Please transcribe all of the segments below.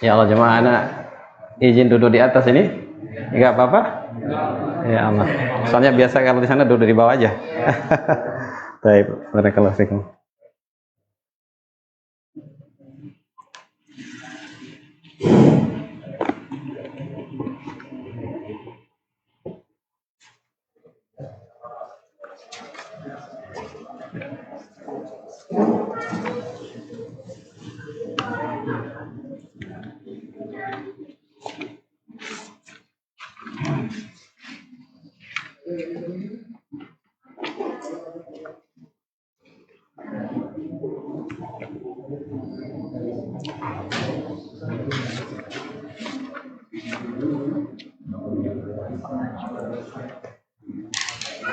Ya Allah, jemaah anak izin duduk di atas ini. Enggak apa-apa? Ya Allah. Soalnya biasa kalau di sana duduk di bawah aja. Baik, barakallahu fikum.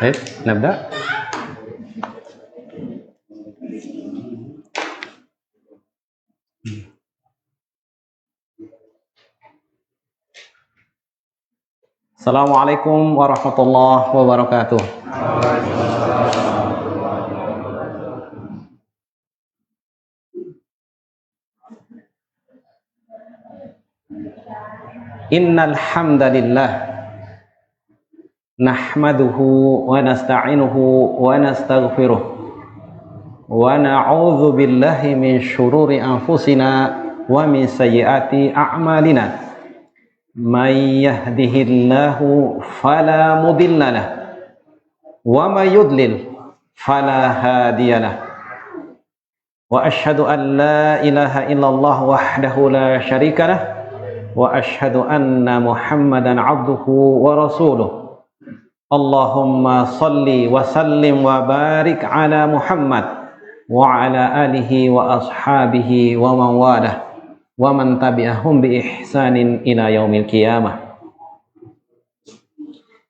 Baik, nabda. Assalamualaikum warahmatullahi wabarakatuh. Innal hamdalillah nahmaduhu wa nasta'inuhu wa nastaghfiruh wa na'udzu billahi min syururi anfusina wa min sayyiati a'malina. May yahdihillahu fala mudilla lah wa may yudlil fala hadiyalah. Wa asyhadu an la ilaha illallah wahdahu la syarika lah wa asyhadu anna Muhammadan abduhu wa rasuluh. Allahumma salli wa sallim wa barik ala Muhammad wa ala alihi wa ashabihi wa man walah wa man tabi'ahum bi ihsanin ila yaumil qiyamah.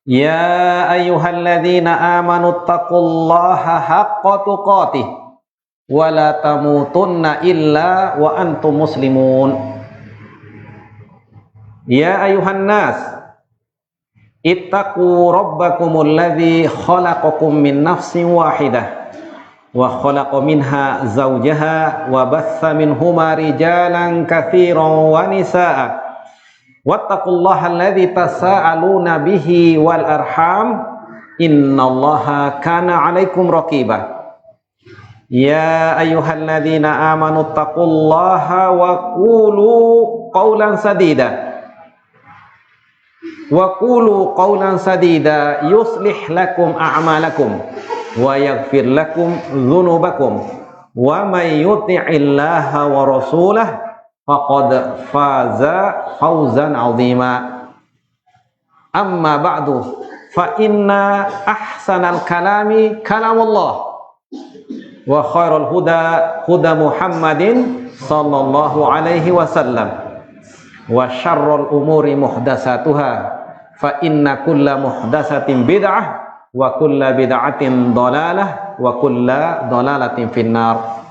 Ya ayyuhalladzina amanu taqullaha haqqa tuqatih wa la tamutunna illa wa antum muslimun. Ya ayuhan nas, ittaqu rabbakumul ladzi khalaqakum min nafsin wahidah wa khalaqa minha zawjaha wa batha minhuma rijalan katsiran wa nisaa'a wattaqullaha alladzi tasaaluna bihi wal arham innallaha kana 'alaikum raqiba. Ya ayyuhalladzina amanu taqullaha wa qulu qawlan sadida wa qulu qawlan sadida yuslih lakum a'malakum wa yaghfir lakum dzunubakum wa may yuti'illaha wa rasulahu faqad faza fawzan 'azima. Amma ba'du fa inna ahsanal kalami kalamullah wa khairul huda huda Muhammadin sallallahu alaihi wasallam wa syarrul umuri muhdatsatuha fa inna kulla muhdatsatin bid'ah wa kulla bid'atin dhalalah wa kulla dhalalatin finnar.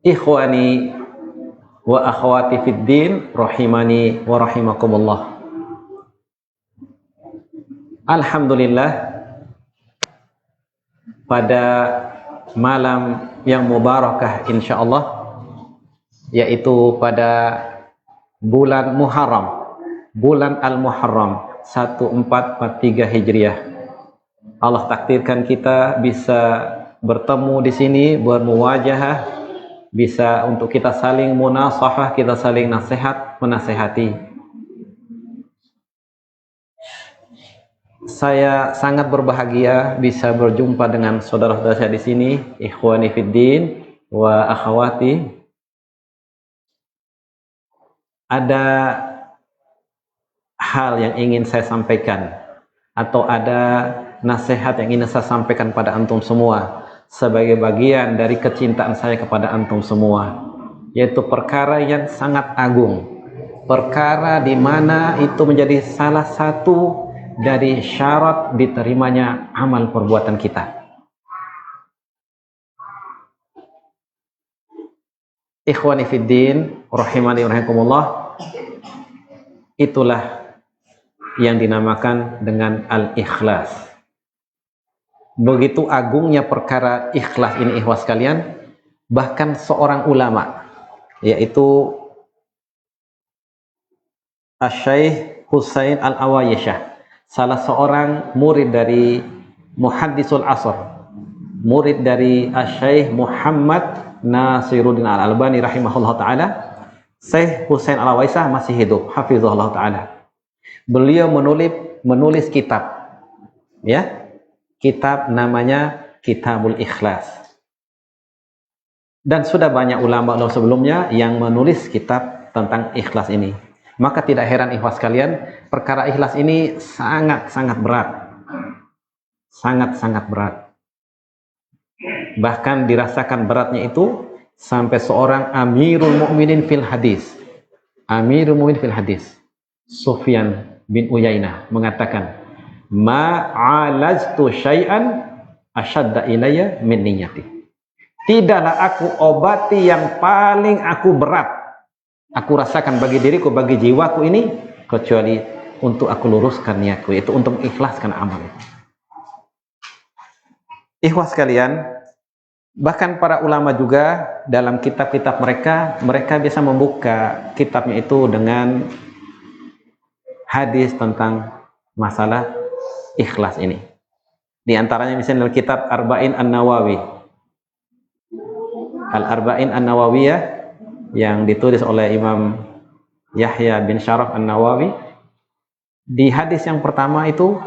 Ikhwani wa akhwati fid din rahimani wa rahimakumullah. Alhamdulillah, pada malam yang mubarakah insyaallah, yaitu pada bulan Muharram, bulan Al-Muharram 1443 Hijriah. Allah takdirkan kita bisa bertemu di sini, bermuwajahah, bisa untuk kita saling munasahah, kita saling nasihat, menasehati. Saya sangat berbahagia bisa berjumpa dengan saudara-saudara saya di sini, ikhwani fiddin wa akhawati. Ada hal yang ingin saya sampaikan atau ada nasihat yang ingin saya sampaikan pada antum semua sebagai bagian dari kecintaan saya kepada antum semua, yaitu perkara yang sangat agung, perkara di mana itu menjadi salah satu dari syarat diterimanya amal perbuatan kita. Ikhwani fiddin rahimani rahimakumullah, itulah yang dinamakan dengan al-ikhlas. Begitu agungnya perkara ikhlas ini, ikhwas sekalian, bahkan seorang ulama, yaitu Asy-Syaikh Husain Al-Awayyishah, salah seorang murid dari Muhaddisul Asr, murid dari Asy-Syaikh Muhammad Nasiruddin Al-Albani rahimahullah ta'ala. Syekh Husain Al-Awayyishah masih hidup, hafizahullah ta'ala. Beliau menulis kitab, ya, kitab namanya Kitabul Ikhlas. Dan sudah banyak ulama sebelumnya yang menulis kitab tentang ikhlas ini. Maka tidak heran ikhwas kalian, perkara ikhlas ini sangat-sangat berat. Sangat-sangat berat. Bahkan dirasakan beratnya itu sampai seorang Amirul Mukminin fil hadis. Amirul Mukminin fil hadis, Sufyan bin Uyainah mengatakan, "Ma'alajtu syai'an asyadda ilayya min niyyati." Tidaklah aku obati yang paling aku berat, aku rasakan bagi diriku, bagi jiwaku ini, kecuali untuk aku luruskan niatku, yaitu untuk mengikhlaskan amal itu. Ikhwas kalian, bahkan para ulama juga dalam kitab-kitab mereka bisa membuka kitabnya itu dengan hadis tentang masalah ikhlas ini. Di antaranya misalnya dalam kitab Arba'in An-Nawawi, Al-Arba'in An-Nawawiyah, yang ditulis oleh Imam Yahya bin Syaraf An-Nawawi. Di hadis yang pertama itu,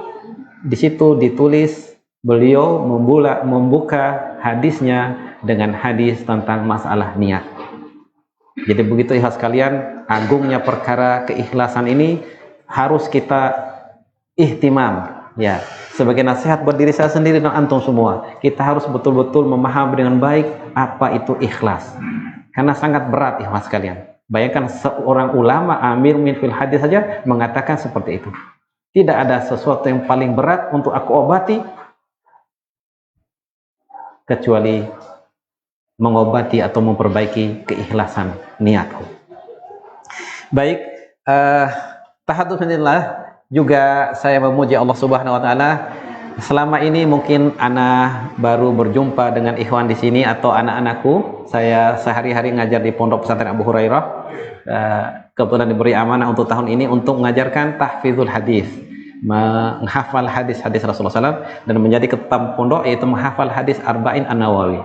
di situ ditulis beliau membuka hadisnya dengan hadis tentang masalah niat. Jadi begitu ikhlas kalian, agungnya perkara keikhlasan ini harus kita ihtimam, ya. Sebagai nasihat buat diri saya sendiri dan antum semua, kita harus betul-betul memahami dengan baik apa itu ikhlas. Karena sangat berat ikhlas kalian. Bayangkan seorang ulama Amir min fil hadis saja mengatakan seperti itu. Tidak ada sesuatu yang paling berat untuk aku obati kecuali mengobati atau memperbaiki keikhlasan niatku. Baik, tahadzubillah, juga saya memuji Allah Subhanahu wa taala. Selama ini mungkin ana baru berjumpa dengan ikhwan di sini atau anak-anakku. Saya sehari-hari ngajar di Pondok Pesantren Abu Hurairah. Kebetulan diberi amanah untuk tahun ini untuk mengajarkan tahfizul hadis, menghafal hadis-hadis Rasulullah SAW, dan menjadi ketua pondok yaitu menghafal hadis Arba'in An-Nawawi.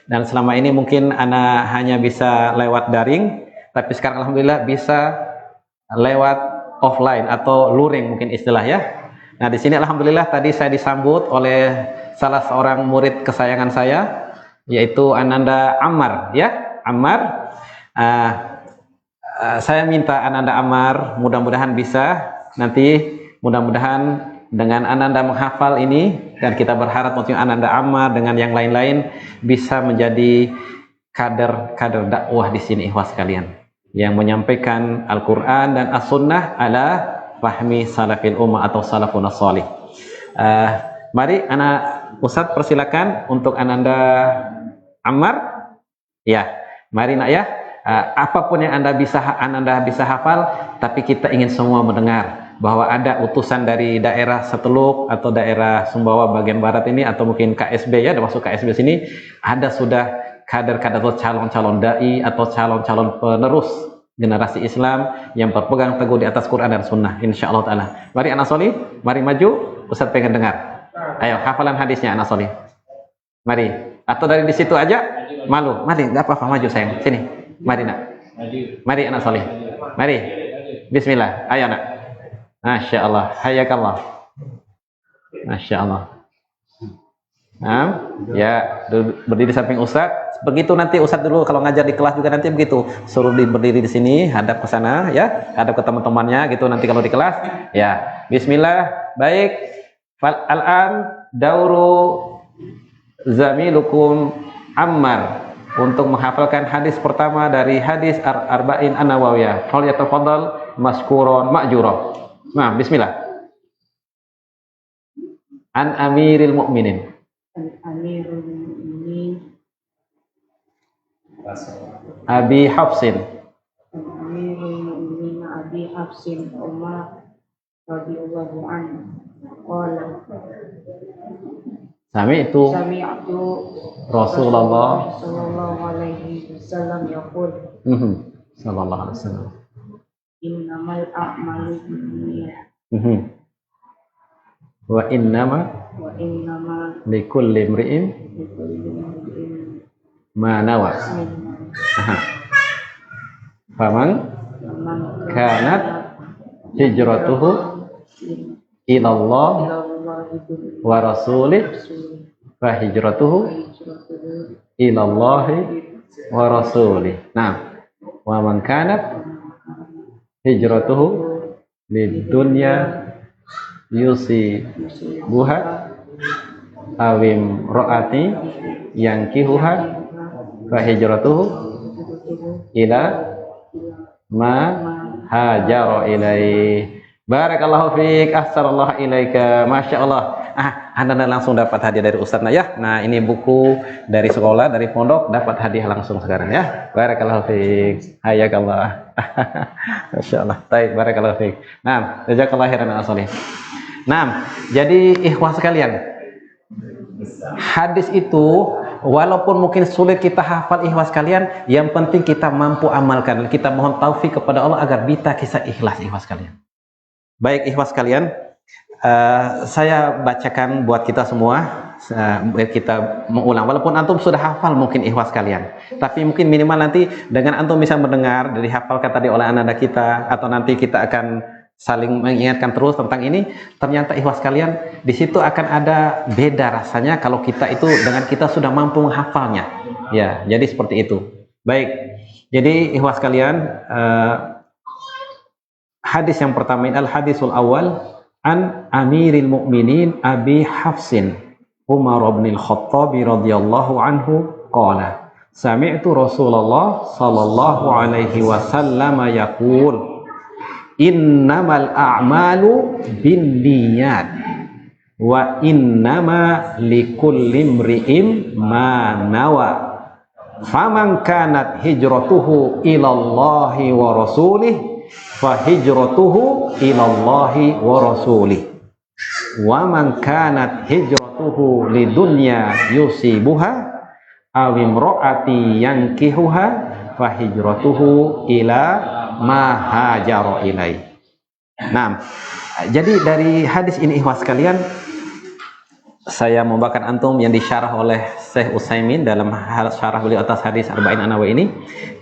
Dan selama ini mungkin ana hanya bisa lewat daring, tapi sekarang alhamdulillah bisa lewat offline atau luring mungkin istilah ya. Nah di sini alhamdulillah tadi saya disambut oleh salah seorang murid kesayangan saya, yaitu Ananda Ammar, ya Ammar. Saya minta Ananda Ammar mudah-mudahan bisa nanti, mudah-mudahan dengan Ananda menghafal ini, dan kita berharap mungkin Ananda Ammar dengan yang lain-lain bisa menjadi kader dakwah di sini ikhwas kalian, yang menyampaikan Al-Quran dan As-Sunnah ala fahmi salafil ummah atau salafun as-salih. Mari Ustadz persilakan untuk Ananda Ammar. Ya, mari nak ya. Apapun yang Anda bisa hafal, tapi kita ingin semua mendengar bahwa ada utusan dari daerah Seteluk atau daerah Sumbawa bagian barat ini, atau mungkin KSB ya, ada masuk KSB sini, ada sudah kader-kader atau calon-calon dai atau calon-calon penerus generasi Islam yang berpegang teguh di atas Quran dan Sunnah, insyaallah taala. Mari anak solih, mari maju, Ustaz pengen dengar. Ayo hafalan hadisnya anak solih. Mari, atau dari di situ aja, malu, mari nggak apa-apa, maju sayang, sini, mari nak, mari anak solih, mari, Bismillah, ayo nak. Masya Allah, hayakallah, Masya Allah. Ya, berdiri samping Ustadz. Begitu nanti Ustadz dulu kalau ngajar di kelas juga nanti begitu. Suruh berdiri di sini, hadap ke sana ya, hadap ke teman-temannya gitu nanti kalau di kelas. Ya, bismillah. Baik. Al-an dauru zamilukum Ammar untuk menghafalkan hadis pertama dari hadis Arba'in An-Nawawiyah. Falyatafadhal maskuron ma'jura. Nah, bismillah. An Amiril Mukminin. Amirul Mukminin Abi Hafsin. Amirul Mukminin Abi Hafsin Umar radhiyallahu anhu qala Sami'tu Sami'tu Rasulullah sallallahu alaihi wasallam yaqul sallallahu alaihi wasallam. innamal a'malu binniyat Wa innama wa innama likulli imri'in likulli imrin ma nawa. Aha. Faman man kanat hijratuhu ila Allah wa rasulih fa hijratuhu ila Allah wa rasulih. Nah, wa man kanat hijratuhu lid dunya buha awim ro'ati yang kihuha fa hijratuhu ila ma hajara ilaih. Barakallahu fiik, ahsanallahu ilaika, masya Allah. Anda langsung dapat hadiah dari Ustadz ya. Nah, ini buku dari sekolah, dari pondok, dapat hadiah langsung sekarang ya. Barakallahu fiik, hayakallah. Masya Allah. Baik, barakallahu fiik. Nah, jazakallahu khairan as-solih. Nah, jadi ikhwah sekalian, hadis itu walaupun mungkin sulit kita hafal ikhwah sekalian, yang penting kita mampu amalkan. Kita mohon taufik kepada Allah agar kita kisah ikhlas ikhwah sekalian. Baik ikhwah sekalian, saya bacakan buat kita semua, kita mengulang. Walaupun antum sudah hafal mungkin ikhwah sekalian, tapi mungkin minimal nanti dengan antum bisa mendengar, dihafalkan tadi oleh anak-anak kita, atau nanti kita akan saling mengingatkan terus tentang ini. Ternyata ikhwah sekalian, di situ akan ada beda rasanya kalau kita itu dengan kita sudah mampu menghafalnya. Ya, jadi seperti itu. Baik, jadi ikhwah sekalian, hadis yang pertama ini al-hadisul awal an Amiril Mukminin Abi Hafsin Umar bin Al-Khattab radhiyallahu anhu qala sami'tu Rasulullah sallallahu alaihi wasallam yaqul innamal a'malu binniyat wa innama likulli imri'in ma nawa faman kanat hijratuhu ila Allahi wa rasulih fa hijratuhu ila Allahi wa rasulih wa man kanat hijratuhu lidunya yusibuha aw imraati yankihuha fa hijratuhu ila ma hajara ilai. Nah, jadi dari hadis ini ikhwas sekalian, saya membawakan antum yang disyarah oleh Syekh Utsaimin dalam syarah beliau atas hadis Arba'in An-Nawawi ini.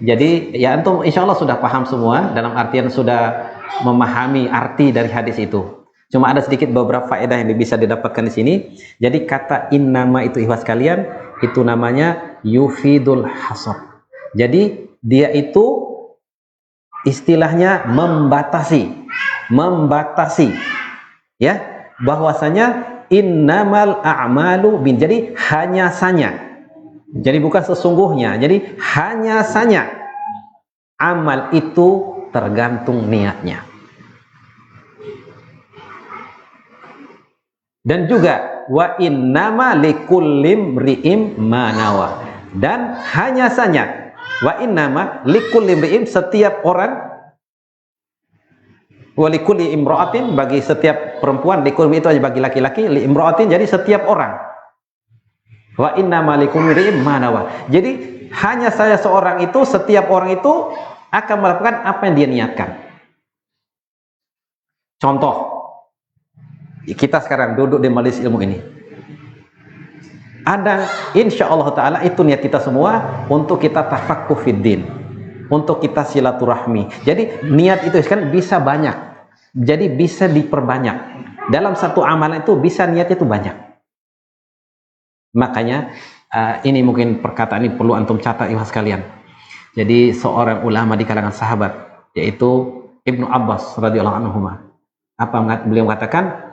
Jadi ya antum insya Allah sudah paham semua, dalam artian sudah memahami arti dari hadis itu. Cuma ada sedikit beberapa faedah yang bisa didapatkan di sini. Jadi kata innama itu ikhwas sekalian, itu namanya yufidul hasab. Jadi dia itu istilahnya membatasi ya, bahwasanya innamal a'malu bin, jadi hanya saja, jadi bukan sesungguhnya, jadi hanya saja amal itu tergantung niatnya. Dan juga wa innama likulli imri'in ma nawa, dan hanya saja wa innama likulli imri'in, setiap orang, wa likulli imra'atin, bagi setiap perempuan, likulli itu aja bagi laki-laki, li imra'atin jadi setiap orang, wa innama likulli imri'in ma nawa, jadi hanya saya seorang itu, setiap orang itu akan melakukan apa yang dia niatkan. Contoh, kita sekarang duduk di majelis ilmu ini, ada insya Allah ta'ala itu niat kita semua untuk kita tafaqquh fiddin, untuk kita silaturahmi. Jadi niat itu kan bisa banyak, jadi bisa diperbanyak dalam satu amalan, itu bisa niat itu banyak. Makanya ini mungkin perkataan ini perlu antum catat ikhwas sekalian. Jadi seorang ulama di kalangan sahabat, yaitu Ibnu Abbas radhiyallahu anhu, apa beliau mengatakan,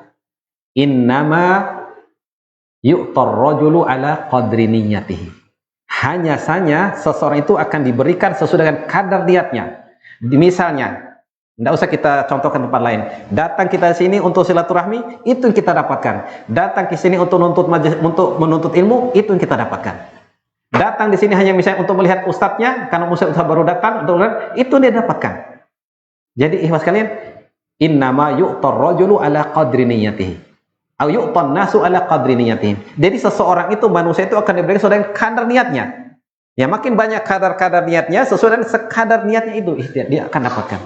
innama yu'tar rajulu ala qadri niyyatihi, hanya saja seseorang itu akan diberikan sesuai dengan kadar niatnya. Misalnya, tidak usah kita contohkan tempat lain, datang kita di sini untuk silaturahmi, itu yang kita dapatkan. Datang ke sini untuk menuntut ilmu, itu yang kita dapatkan. Datang di sini hanya misalnya untuk melihat ustadznya, karena ustadz baru datang, itu dia dapatkan. Jadi ikhwas kalian, innama yu'tar rajulu ala qadri niyyatihi, Au yu'tan nasu ala qadri niyatihim. Jadi seseorang itu, manusia itu akan diberikan sesuai dengan kadar niatnya. Ya, makin banyak kadar-kadar niatnya, sesuai dengan sekadar niatnya itu dia akan dapatkan.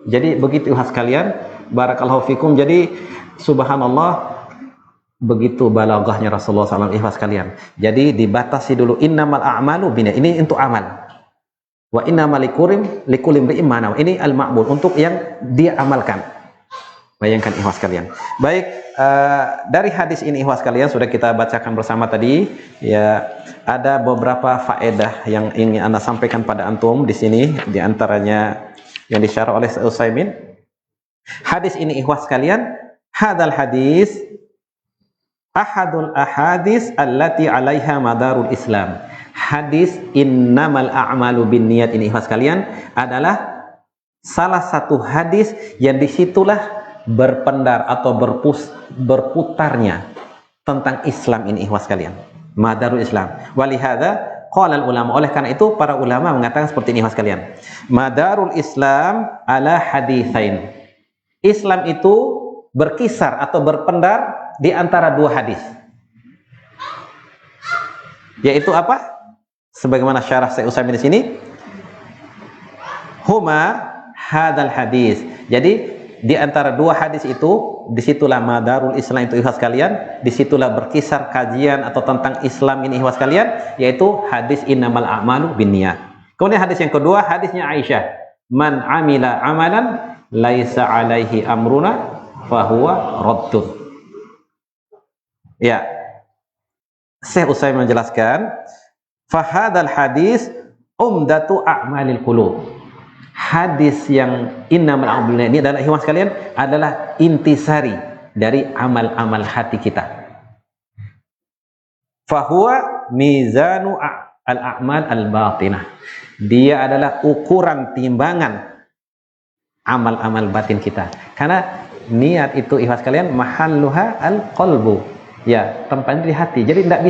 Jadi begitu sekalian, barakallahu fikum. Jadi subhanallah, begitu balaghahnya Rasulullah SAW ikhwas sekalian. Jadi dibatasi dulu, innamal a'malu binniyat. Ini untuk amal. Wa innamal likulli imri'in ma nawa. Ini al-ma'mul, untuk yang dia amalkan. Bayangkan ikhwas sekalian. Baik, dari hadis ini ikhwas sekalian sudah kita bacakan bersama tadi. Ya, ada beberapa faedah yang ingin Anda sampaikan pada antum di sini, di antaranya yang disyarah oleh Utsaimin. Hadis ini ikhwas sekalian, hadzal hadis ahadul ahadis allati 'alaiha madarul Islam. Hadis innamal a'malu binniyat ini ikhwas sekalian adalah salah satu hadis yang disitulah berpendar atau berputarnya tentang Islam ini ikhwas sekalian, madarul Islam. Walihada qala ulama, oleh karena itu para ulama mengatakan seperti ini ikhwas sekalian, madarul Islam ala haditsain. Islam itu berkisar atau berpendar di antara dua hadis, yaitu apa? Sebagaimana syarah Syekh Utsaimin di sini, huma hadzal hadis. Jadi di antara dua hadis itu, disitulah madarul Islam itu ikhwas sekalian, disitulah berkisar kajian atau tentang Islam ini ikhwas sekalian, yaitu hadis innamal a'malu binniyat. Kemudian hadis yang kedua, hadisnya Aisyah, man amila amalan laisa alaihi amruna fahuwa raddun. Ya, Syekh Utsaimin menjelaskan, fahadal hadis umdatu a'malil qulub. Hadis yang innamal a'malu binniyat ini adalah ikhwan sekalian, adalah intisari dari amal-amal hati kita. Fahuwa mizanu al-a'mal al-batinah. Dia adalah ukuran timbangan amal-amal batin kita. Karena niat itu ikhwan sekalian mahalluha al-qalbu. Ya, tempatnya di hati. Jadi tidak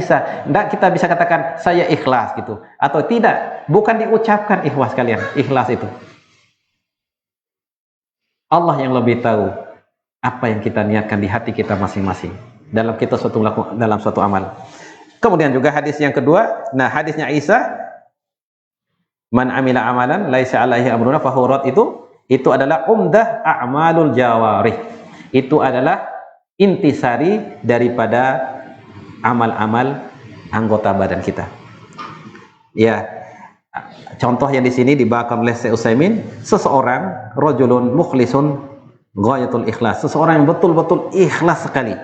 kita bisa katakan saya ikhlas gitu atau tidak, bukan diucapkan ikhlas kalian. Ikhlas itu Allah yang lebih tahu apa yang kita niatkan di hati kita masing-masing dalam kita dalam suatu amal. Kemudian juga hadis yang kedua, nah hadisnya Isa, man amila amalan laisa alaihi amruna fahuwa radd, itu adalah umdah a'malul jawarih. Itu adalah intisari daripada amal-amal anggota badan kita. Ya, contoh yang di sini dibawakan oleh Syekh Utsaimin, seseorang rajulun mukhlisun ghayatul ikhlas, seseorang yang betul-betul ikhlas sekali.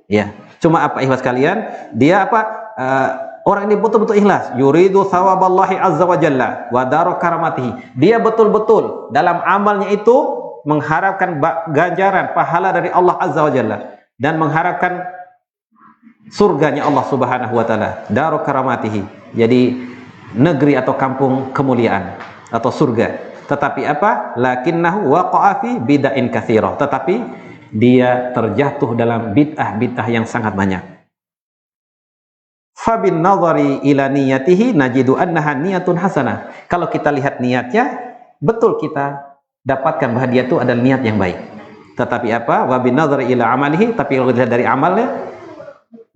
Ya, cuma apa ikhlas kalian? Dia apa? Orang ini betul-betul ikhlas, yuridu thawaballahi azza wa jalla wa daru karamatihi. Dia betul-betul dalam amalnya itu mengharapkan ganjaran pahala dari Allah azza wa jalla dan mengharapkan surganya Allah subhanahu wa ta'ala, daru karamatihi, jadi negeri atau kampung kemuliaan atau surga. Tetapi apa? Lakinnahu waqa'a fi bid'ain katsirah, tetapi dia terjatuh dalam bid'ah yang sangat banyak. Fabin nadhari ila niyatihi najidu annaha niyatun hasanah. Kalau kita lihat niatnya, betul kita dapatkan bahwa dia itu adalah niat yang baik. Tetapi apa? Wa bin nadhari ila amalihi, tapi kalau dilihat dari amalnya,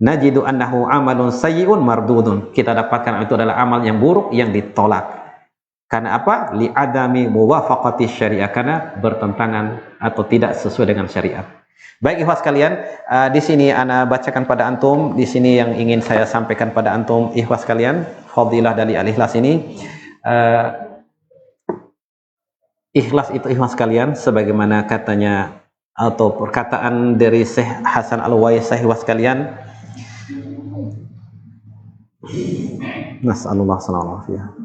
najidu annahu amalun sayyi'un mardudun. Kita dapatkan itu adalah amal yang buruk yang ditolak. Karena apa? Li adami muwafaqati syariah, karena bertentangan atau tidak sesuai dengan syariat. Baik ikhwas sekalian, di sini ana bacakan pada antum, di sini yang ingin saya sampaikan pada antum ikhwas sekalian, fadilah dari al-ikhlas ini. Ikhlas itu ikhwas sekalian, sebagaimana katanya atau perkataan dari Syekh Hasan Al-Waisah ikhwas sekalian. Nas'alullah sallallahu alaihi wasallam.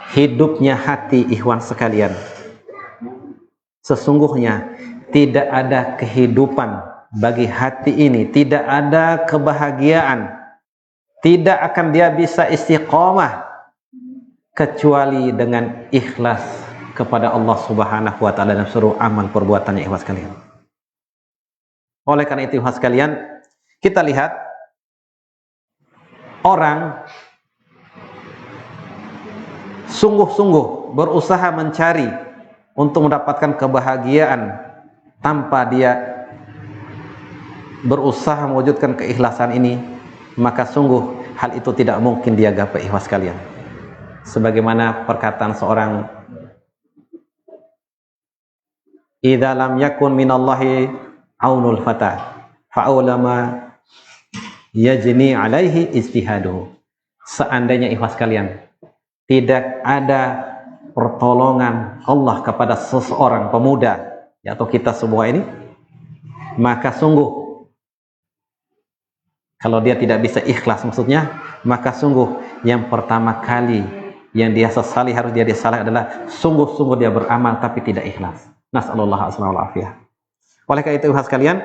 Hidupnya hati ikhwan sekalian, sesungguhnya tidak ada kehidupan bagi hati ini, tidak ada kebahagiaan, tidak akan dia bisa istiqomah kecuali dengan ikhlas kepada Allah subhanahu wa ta'ala dan seluruh amal perbuatannya ikhwan sekalian. Oleh karena itu ikhwan sekalian, kita lihat orang sungguh-sungguh berusaha mencari untuk mendapatkan kebahagiaan tanpa dia berusaha mewujudkan keikhlasan ini, maka sungguh hal itu tidak mungkin dia gapai, ikhwas kalian. Sebagaimana perkataan seorang, idza lam yakun minallahi aunul fata fa'ulama yajni alaihi ijtihaduhu. Seandainya, ikhwas kalian, tidak ada pertolongan Allah kepada seseorang pemuda, atau kita semua ini, maka sungguh kalau dia tidak bisa ikhlas, maksudnya, maka sungguh yang pertama kali yang dia sesali, harus dia disalahi adalah sungguh-sungguh dia beramal tapi tidak ikhlas. Nas'alullah asma wal afiyah. Oleh karena itu, ikhlas kalian,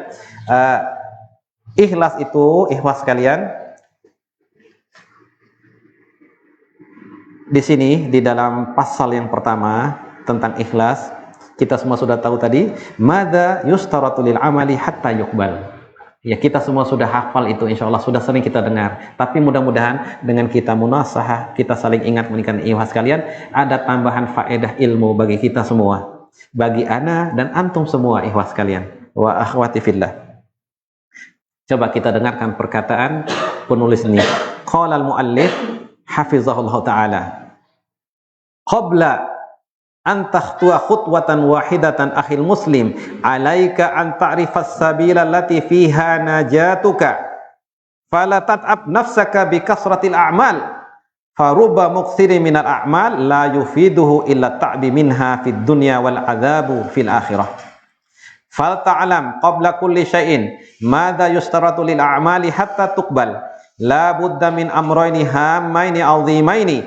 ikhlas itu, ikhlas kalian, di sini di dalam pasal yang pertama tentang ikhlas, kita semua sudah tahu tadi, madza yustaratu lil amali hatta yuqbal. Ya, kita semua sudah hafal itu, insya Allah sudah sering kita dengar. Tapi mudah-mudahan dengan kita munasahah, kita saling ingat mengingatkan, ikhlas kalian, ada tambahan faedah ilmu bagi kita semua, bagi ana dan antum semua, ikhlas kalian wa akhwati fillah. Coba kita dengarkan perkataan penulis ini. Qala al-muallif hafizahullah ta'ala, qabla an takhtuwa khutwatan wahidatan akhil muslim, alaika an ta'rifas sabila allati fiha najatuka, fala tat'ab nafsaka bi kasratil a'mal, faruba muqsiri minal a'mal la yufiduhu illa ta'bi minha fid dunya wal adzabu fil akhirah. Fal ta'lam qabla kulli syai'in madza yustaratu lil a'mali hatta tuqbal, la budda min amrayni hammaini 'azimaini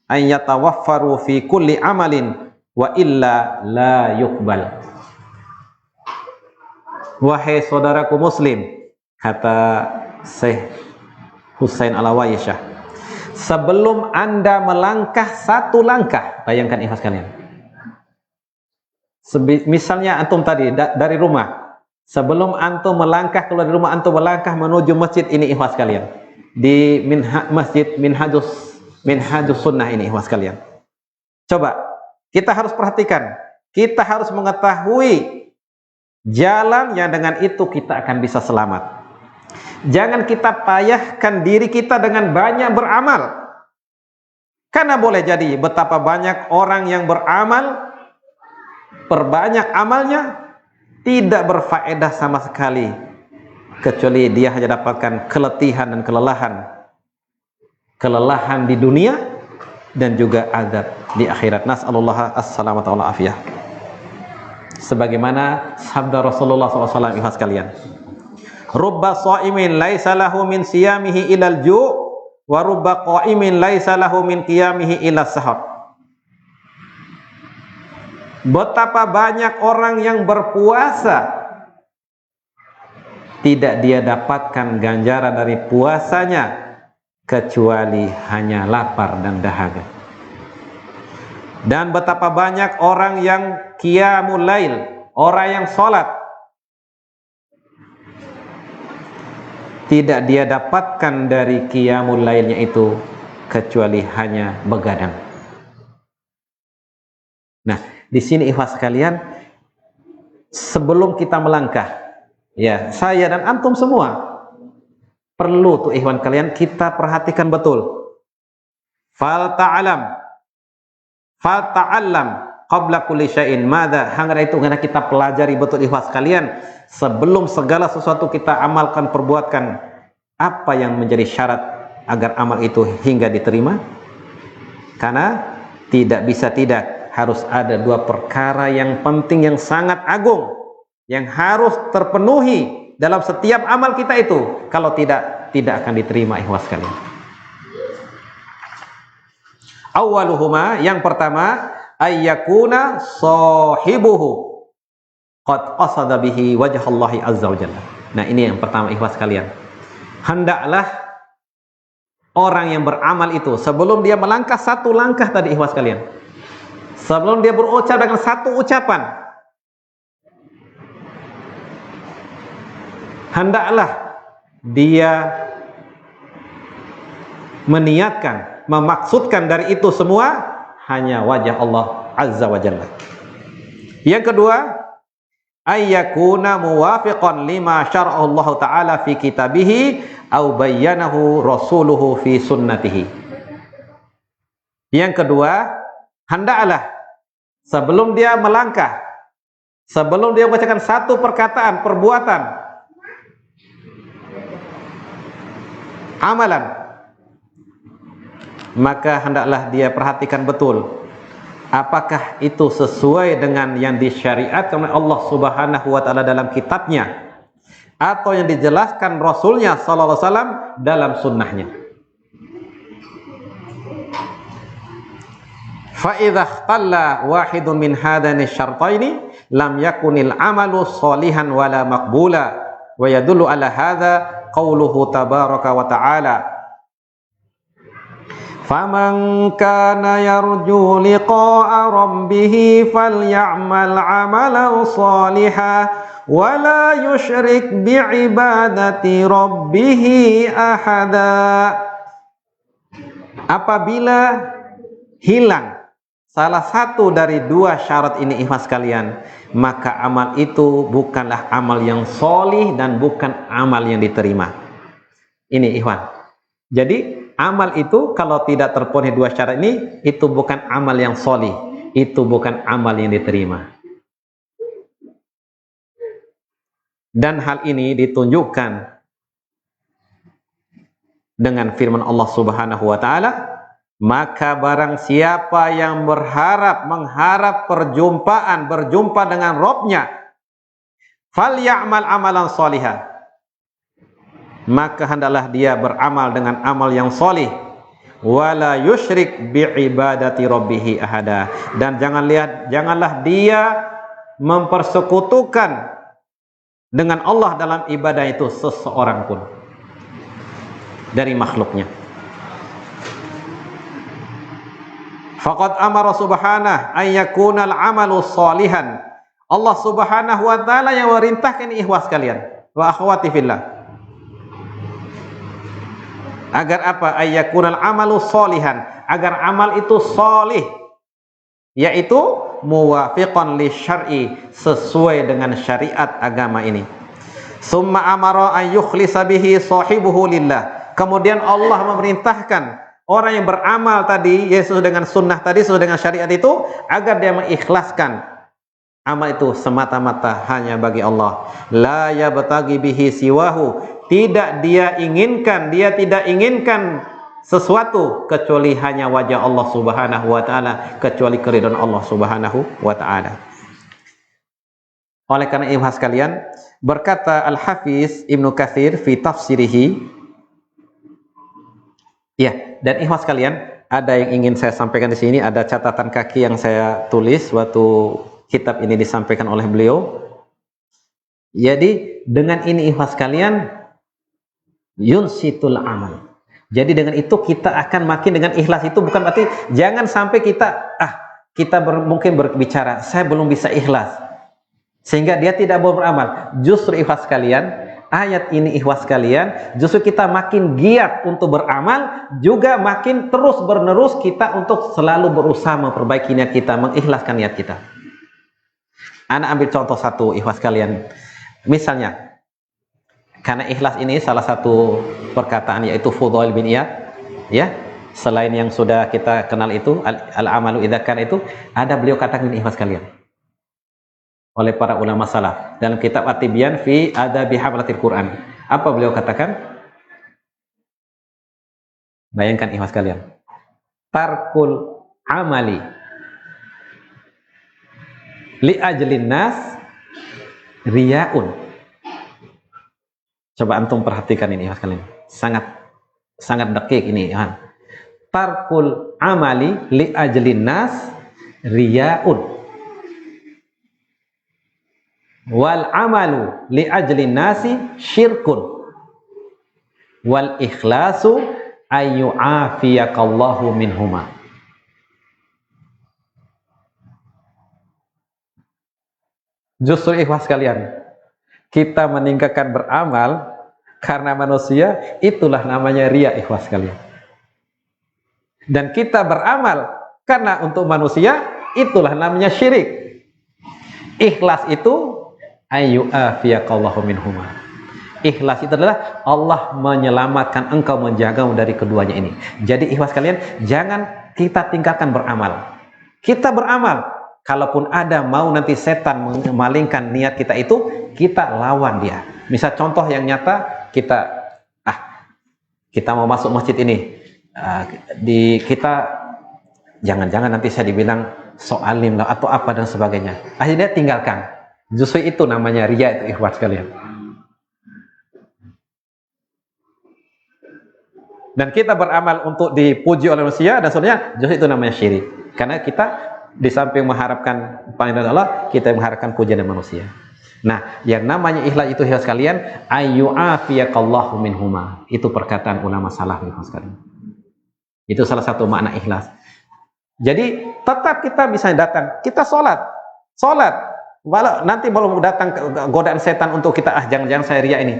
an yatawaffaru fi kulli amalin wa illa la yuqbal. Wahai saudaraku muslim, kata Syekh Husain Al-Awaisyah, sebelum Anda melangkah satu langkah, bayangkan ikhlas kalian, misalnya antum tadi dari rumah, sebelum antum melangkah keluar dari rumah, antum melangkah menuju masjid ini, ikhlas kalian, di masjid Minhajus Sunnah ini, ikhwas kalian. Coba kita harus perhatikan, kita harus mengetahui jalan yang dengan itu kita akan bisa selamat. Jangan kita payahkan diri kita dengan banyak beramal, karena boleh jadi betapa banyak orang yang beramal, perbanyak amalnya, tidak berfaedah sama sekali, kecuali dia hanya dapatkan keletihan dan kelelahan di dunia dan juga azab di akhirat. Nas'alullah as-salamata wal afiyah. Sebagaimana sabda Rasulullah SAW, ikhlas kalian, rubba sha'imin laisa lahu min siyamihi ilal ju' wa rubba qa'imin laisa lahu min qiyamihi ilas sahar. Betapa banyak orang yang berpuasa, tidak dia dapatkan ganjaran dari puasanya kecuali hanya lapar dan dahaga. Dan betapa banyak orang yang qiyamul lail, orang yang sholat, tidak dia dapatkan dari qiyamul lailnya itu kecuali hanya begadang. Nah, di sini ikhwas kalian, sebelum kita melangkah, ya, saya dan antum semua perlu tuh ikhwan kalian, kita perhatikan betul. Fal ta'lam qabla kulli syai'in madza, hangga itu karena kita pelajari betul ikhwas kalian, sebelum segala sesuatu kita amalkan, perbuatkan, apa yang menjadi syarat agar amal itu hingga diterima. Karena tidak bisa tidak, harus ada dua perkara yang penting, yang sangat agung, yang harus terpenuhi dalam setiap amal kita itu. Kalau tidak akan diterima, ikhwas kalian. Awaluhuma, yang pertama, ayyakuna sahibuhu qad qasada bihi wajhallahi azza wajalla. Nah, ini yang pertama, ikhwas kalian. Hendaklah orang yang beramal itu, sebelum dia melangkah satu langkah tadi, ikhwas kalian, sebelum dia berucap dengan satu ucapan, hendaklah dia meniatkan, memaksudkan dari itu semua hanya wajah Allah azza wa jalla. Yang kedua, ayyakuna muwafiqan lima syara'ahu Allah Ta'ala fi kitabihi au bayyanahu rasuluhu fi sunnatihi. Yang kedua, hendaklah sebelum dia melangkah, sebelum dia membacakan satu perkataan, perbuatan, amalan, maka hendaklah dia perhatikan betul apakah itu sesuai dengan yang disyariatkan oleh Allah Subhanahu wa taala dalam kitabnya atau yang dijelaskan Rasulnya sallallahu alaihi wasallam dalam sunnahnya. Fa idza ikhtalla wahidun min hadani syartaini lam yakunil amalu sholihan wala maqbula wa yadullu ala hadza qauluhu tabaraka wa ta'ala faman kana yarju liqa'a rabbih falyamal 'amalan sholihan wa la yusyrik bi'ibadati rabbih ahada. Apabila hilang salah satu dari dua syarat ini ikhwas sekalian, maka amal itu bukanlah amal yang sholih dan bukan amal yang diterima. Ini ikhwan. Jadi amal itu kalau tidak terpenuhi dua syarat ini, itu bukan amal yang sholih, itu bukan amal yang diterima. Dan hal ini ditunjukkan dengan firman Allah Subhanahu wa taala, maka barang siapa yang mengharap berjumpa dengan Rabb-Nya, falyamal amalan sholihan, maka hendaklah dia beramal dengan amal yang sholih, wala yusyrik bi'ibadati rabbih ahada, dan janganlah dia mempersekutukan dengan Allah dalam ibadah itu seseorang pun dari makhluknya. Faqad amara subhanahu an yakunal amalu sholihan. Allah Subhanahu wa taala yang merintahkan ikhwas kalian wa akhwati fillah. Agar apa? Ayyakunal amalu sholihan, agar amal itu sholih, yaitu muwafiqan li syar'i, sesuai dengan syariat agama ini. Summa amara an yukhlisa bihi sahibuhu lillah. Kemudian Allah memerintahkan orang yang beramal tadi, Yesus dengan sunnah tadi, sesuai dengan syariat itu, agar dia mengikhlaskan amal itu semata-mata hanya bagi Allah. La yabtaghi bihi siwahu, tidak dia tidak inginkan sesuatu kecuali hanya wajah Allah Subhanahu wa taala, kecuali keridhaan Allah Subhanahu wa taala. Oleh karena itu sekalian, berkata Al-Hafiz Ibnu Katsir fi tafsirihi, ya, dan ikhwas sekalian, ada yang ingin saya sampaikan di sini, ada catatan kaki yang saya tulis waktu kitab ini disampaikan oleh beliau. Jadi dengan ini ikhwas sekalian, yunsitul amal. Jadi dengan itu kita akan makin dengan ikhlas itu, bukan berarti jangan sampai kita mungkin berbicara saya belum bisa ikhlas sehingga dia tidak mau beramal. Justru ikhlas sekalian, ayat ini ikhwas sekalian, justru kita makin giat untuk beramal, juga makin terus bernerus kita untuk selalu berusaha memperbaiki niat kita, mengikhlaskan niat kita. Ana ambil contoh satu ikhwas sekalian. Misalnya, karena ikhlas ini salah satu perkataan yaitu Fudail bin Iyad, ya. Selain yang sudah kita kenal itu al-amalu idza kana itu, ada beliau katakan ini ikhlas sekalian oleh para ulama salaf dalam kitab At-Tibyan fi Adabi Hamlatil Quran. Apa beliau katakan? Bayangkan ikhwas kalian, tarkul amali li ajlin nas riyaun. Coba antum perhatikan ini ikhwas kalian, sangat dekik ini ya. Tarkul amali li ajlin nas riyaun, wal amalu li ajlin nasi syirkun, wal ikhlasu ayyu'afiyakallahu minhuma. Justru ikhwas sekalian, kita meninggalkan beramal karena manusia, itulah namanya riya ikhwas sekalian. Dan kita beramal karena untuk manusia, itulah namanya syirik. Ikhlas itu ayyu'afiyaqallahu minhuma. Ikhlas itu adalah Allah menyelamatkan engkau, menjagamu dari keduanya ini. Jadi ikhlas kalian, jangan kita tinggalkan beramal. Kita beramal, kalaupun ada mau nanti setan memalingkan niat kita itu, kita lawan dia. Misal contoh yang nyata, kita mau masuk masjid ini, kita jangan-jangan nanti saya dibilang soalim lah atau apa dan sebagainya. Akhirnya tinggalkan. Justru itu namanya riya, itu ikhlas kalian. Dan kita beramal untuk dipuji oleh manusia dan sebenarnya justru itu namanya syirik. Karena kita di samping mengharapkan panggilan Allah, kita mengharapkan pujian dari manusia. Nah, yang namanya ikhlas itu ikhlas kalian, ayyu'afiyaqallahu minhuma. Itu perkataan ulama salaf ikhlas kalian. Itu salah satu makna ikhlas. Jadi tetap kita bisa datang, kita sholat. Walau nanti belum datang godaan setan untuk kita jangan-jangan saya riya ini,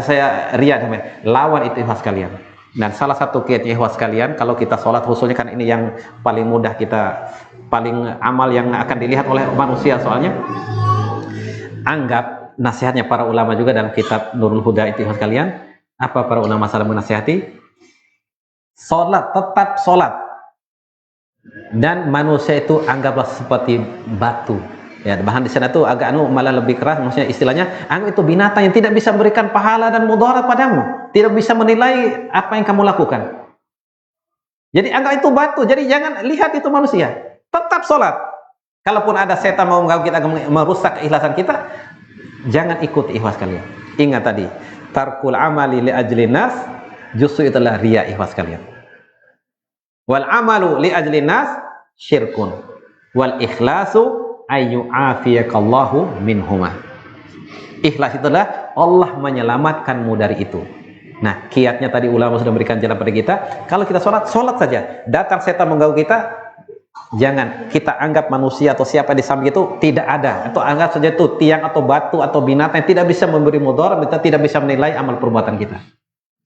saya riya namanya. Lawan itu ikhlas kalian. Dan salah satu kiatnya ikhlas kalian, kalau kita sholat khususnya kan ini yang paling mudah kita, paling amal yang akan dilihat oleh manusia soalnya. Anggap nasihatnya para ulama juga dalam kitab Nurul Huda itu ikhlas kalian. Apa para ulama salah menasihati? Sholat, tetap sholat. Dan manusia itu anggaplah seperti batu. Ya, bahan di sana tuh agak malah lebih keras, maksudnya istilahnya anggap itu binatang yang tidak bisa memberikan pahala dan mudarat padamu, tidak bisa menilai apa yang kamu lakukan. Jadi anggap itu batu. Jadi jangan lihat itu manusia. Tetap sholat. Kalaupun ada setan mau mengganggu kita, merusak keikhlasan kita, jangan ikut ikhlas kalian. Ingat tadi, tarkul amali li ajlin nas, justru itulah riya ikhlas kalian. Wal amalu li ajlin nas syirkun. Wal ikhlasu ayyu'afiyaqallahu minhuma. Ikhlas itulah Allah menyelamatkanmu dari itu. Nah, kiatnya tadi ulama sudah memberikan jalan pada kita. Kalau kita sholat saja. Datang setan mengganggu kita, jangan kita anggap manusia atau siapa di samping itu tidak ada, atau anggap saja itu tiang atau batu atau binatang yang tidak bisa memberi mudarat, kita tidak bisa menilai amal perbuatan kita.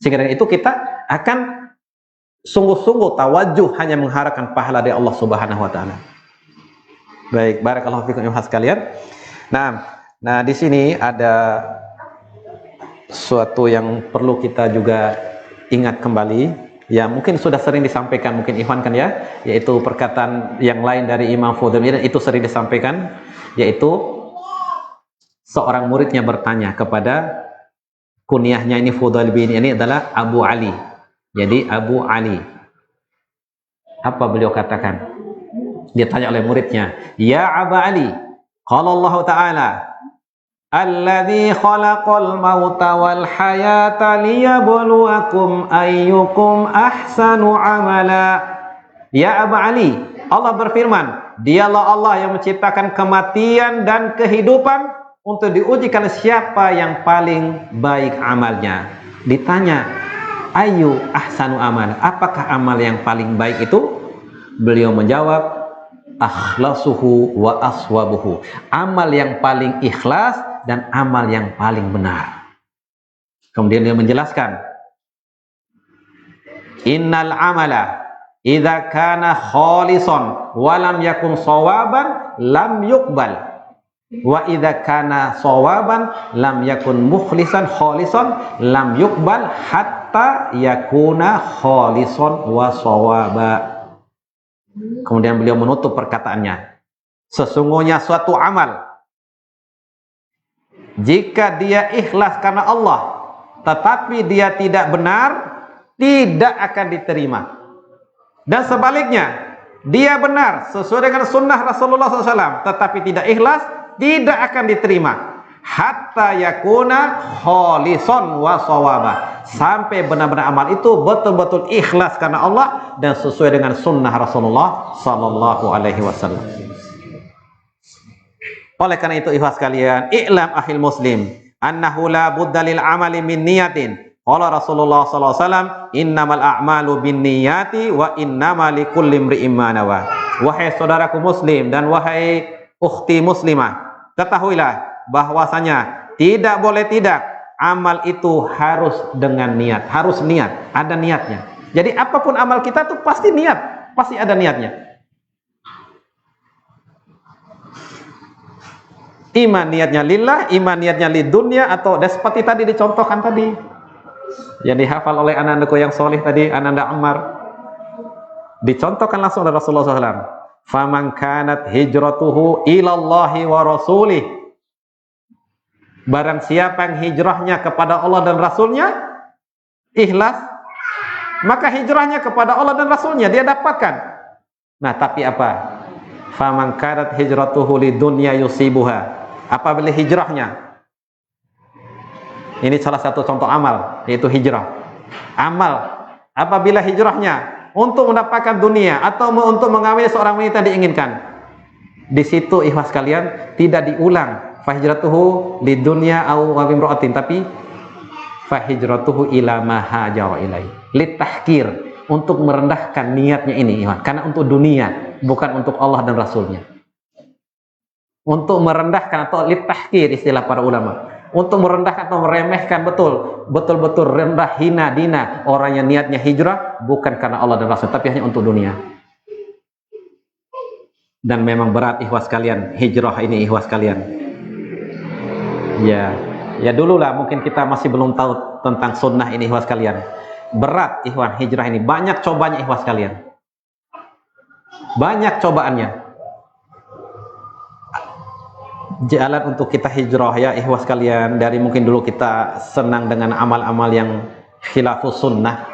Sehingga dengan itu kita akan sungguh-sungguh tawajuh hanya mengharapkan pahala dari Allah Subhanahu wa taala. Baik, barakallahu fikum ikhlas sekalian. Nah di sini ada suatu yang perlu kita juga ingat kembali, ya mungkin sudah sering disampaikan, mungkin Ikhwan kan ya, yaitu perkataan yang lain dari Imam Fudail, itu sering disampaikan, yaitu seorang muridnya bertanya kepada kunyahnya ini Fudail bin ini adalah Abu Ali. Jadi Abu Ali, apa beliau katakan? Dia tanya oleh muridnya, "Ya Aba Ali, qala Allah Ta'ala, alladzi khalaqal mauta wal hayata liyabluwakum ayyukum ahsanu amala." Ya Aba Ali, Allah berfirman, dialah Allah yang menciptakan kematian dan kehidupan untuk diujikan siapa yang paling baik amalnya. Ditanya, "Ayyu ahsanu amala?" Apakah amal yang paling baik itu? Beliau menjawab, akhlasuhu wa aswabuhu. Amal yang paling ikhlas dan amal yang paling benar. Kemudian dia menjelaskan, innal amala idza kana khalisan wa lam yakun shawaban lam yuqbal, wa idza kana shawaban lam yakun mukhlisan khalisan lam yuqbal hatta yakuna khalisan wa shawaba. Kemudian beliau menutup perkataannya, sesungguhnya suatu amal jika dia ikhlas karena Allah tetapi dia tidak benar, tidak akan diterima. Dan sebaliknya, dia benar sesuai dengan sunnah Rasulullah SAW tetapi tidak ikhlas, tidak akan diterima. Hatta yakuna khalisan wa shawaba, sampai benar-benar amal itu betul-betul ikhlas karena Allah dan sesuai dengan sunnah Rasulullah sallallahu alaihi wasallam. Oleh karena itu ikhlas kalian, i'lam akhil muslim annahu la budda lil amali min niyatin. Qala Rasulullah sallallahu alaihi wasallam, innamal a'malu binniyati wa innamal likulli imri'in ma nawa. Wahai saudaraku muslim dan wahai ukhti muslimah, ketahuilah bahwasanya tidak boleh tidak, amal itu harus dengan niat, harus niat, ada niatnya. Jadi apapun amal kita tuh pasti niat, pasti ada niatnya. Iman niatnya lillah, iman niatnya lidunya, atau seperti tadi dicontohkan tadi yang dihafal oleh anak-anakku yang soleh tadi, Ananda Ammar, dicontohkan langsung oleh Rasulullah SAW. Faman kanat hijratuhu ilallahi wa rasulih, barang siapa yang hijrahnya kepada Allah dan Rasulnya ikhlas, maka hijrahnya kepada Allah dan Rasulnya dia dapatkan. Nah, tapi apa? Faman kanat hijratuhu lidunya yusibuha, apabila hijrahnya, ini salah satu contoh amal, yaitu hijrah. Amal, apabila hijrahnya untuk mendapatkan dunia atau untuk mengambil seorang wanita diinginkan, di situ ikhwas kalian tidak diulang fahijratuhu lidunya au wabimro'atin, tapi fahijratuhu ila ma hajara ilai, litahkir, untuk merendahkan niatnya ini, karena untuk dunia, bukan untuk Allah dan Rasulnya. Untuk merendahkan atau litahkir, istilah para ulama, untuk merendahkan atau meremehkan, betul-betul rendah, hina, dina orang yang niatnya hijrah bukan karena Allah dan Rasul, tapi hanya untuk dunia. Dan memang berat ikhwas kalian hijrah ini, ikhwas kalian. Ya dulu lah mungkin kita masih belum tahu tentang sunnah ini, ikhwas kalian. Berat ikhwan hijrah ini, banyak cobanya ikhwas kalian, banyak cobaannya. Jalan untuk kita hijrah ya ikhwas kalian, dari mungkin dulu kita senang dengan amal-amal yang khilafus sunnah,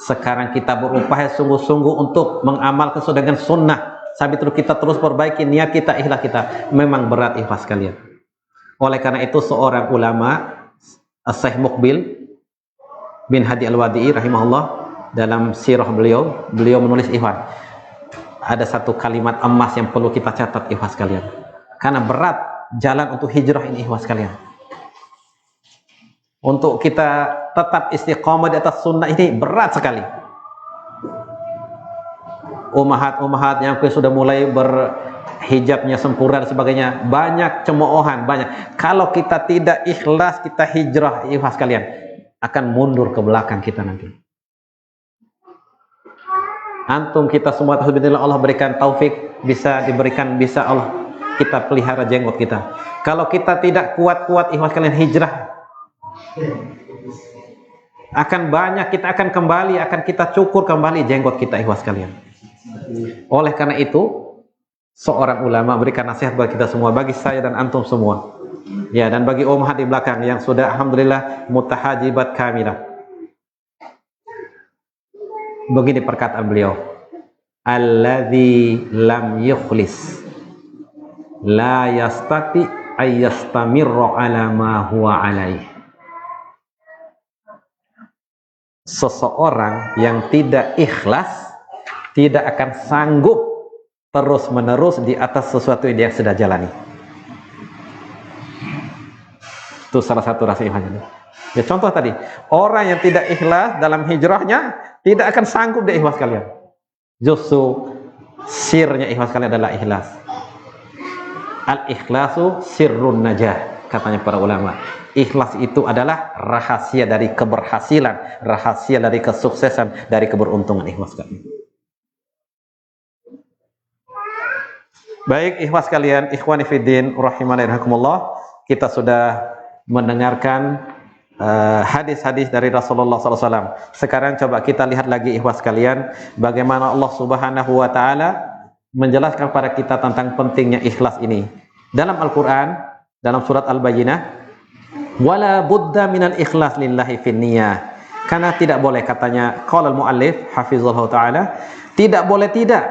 sekarang kita berupaya sungguh-sungguh untuk mengamalkan sesuai dengan sunnah, sambil terus kita terus perbaiki niat kita, ikhlas kita. Memang berat ikhlas kalian. Oleh karena itu seorang ulama, Syekh Muqbil bin Hadi Al-Wadi'i rahimahullah, dalam sirah beliau menulis ikhwan, ada satu kalimat emas yang perlu kita catat ikhwas kalian, karena berat jalan untuk hijrah ini ikhwas kalian. Untuk kita tetap istiqamah di atas sunnah ini berat sekali. Umahat yang sudah mulai berhijabnya sempurna dan sebagainya, banyak cemoohan, banyak. Kalau kita tidak ikhlas, kita hijrah ikhlas kalian, akan mundur ke belakang kita nanti. Antum kita semua alhamdulillah Allah berikan taufik, bisa Allah kita pelihara jenggot kita. Kalau kita tidak kuat-kuat ikhwas kalian hijrah, akan banyak, kita akan kembali, akan kita cukur kembali jenggot kita ikhwas kalian. Oleh karena itu seorang ulama berikan nasihat bagi kita semua, bagi saya dan antum semua ya, dan bagi ummahat di belakang yang sudah alhamdulillah mutahajibat kamilah. Begini perkataan beliau, alladzi lam yukhlis la yastati ayyastamirra ala ma huwa alaih. Seseorang yang tidak ikhlas tidak akan sanggup terus menerus di atas sesuatu yang dia sudah jalani. Itu salah satu rasa imannya. Ya, contoh tadi, orang yang tidak ikhlas dalam hijrahnya tidak akan sanggup di ikhlas kalian. Justru sirnya ikhlas kalian adalah ikhlas. Al-ikhlasu sirrun najah, katanya para ulama. Ikhlas itu adalah rahasia dari keberhasilan, rahasia dari kesuksesan, dari keberuntungan ikhlas kalian. Baik ikhlas kalian, ikhwani fiddin rahimani rahimakumullah, kita sudah mendengarkan hadis-hadis dari Rasulullah SAW. Sekarang coba kita lihat lagi ikhwas kalian, bagaimana Allah Subhanahu wa Ta'ala menjelaskan kepada kita tentang pentingnya ikhlas ini dalam Al-Quran, dalam surat Al-Bayyinah, wala budda minal ikhlas lillahi fin niyah. Karena tidak boleh, katanya qala al-muallif hafizallahu ta'ala, tidak boleh tidak,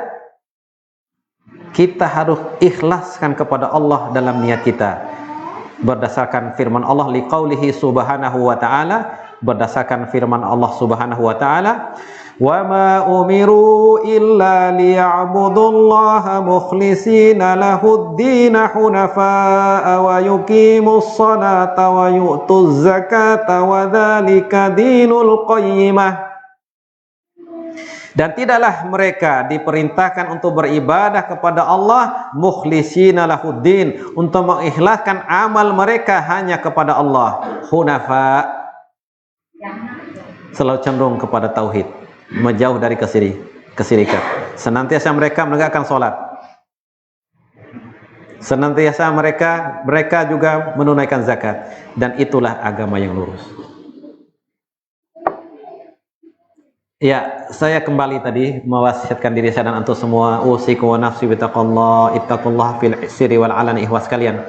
kita harus ikhlaskan kepada Allah dalam niat kita, berdasarkan firman Allah liqaulihi subhanahu wa ta'ala, berdasarkan firman Allah Subhanahu wa ta'ala, wa ma umiru illa liya'budullaha mukhlishina lahud-din hunafa'a wa yuqimus salata wa yu'tuz zakata wa dzalika dinul qayyimah. Dan tidaklah mereka diperintahkan untuk beribadah kepada Allah mukhlishina lahuddin, untuk mengikhlaskan amal mereka hanya kepada Allah, hunafa, selalu cenderung kepada tauhid, menjauh dari kesirikan. Senantiasa mereka menegakkan sholat, Senantiasa mereka juga menunaikan zakat, dan itulah agama yang lurus. Ya, saya kembali tadi mewasiatkan diri saya dan antum semua, usikum wa nafsi bittaqullah, ittaqullah fil sirri wal alani, ikhwas sekalian.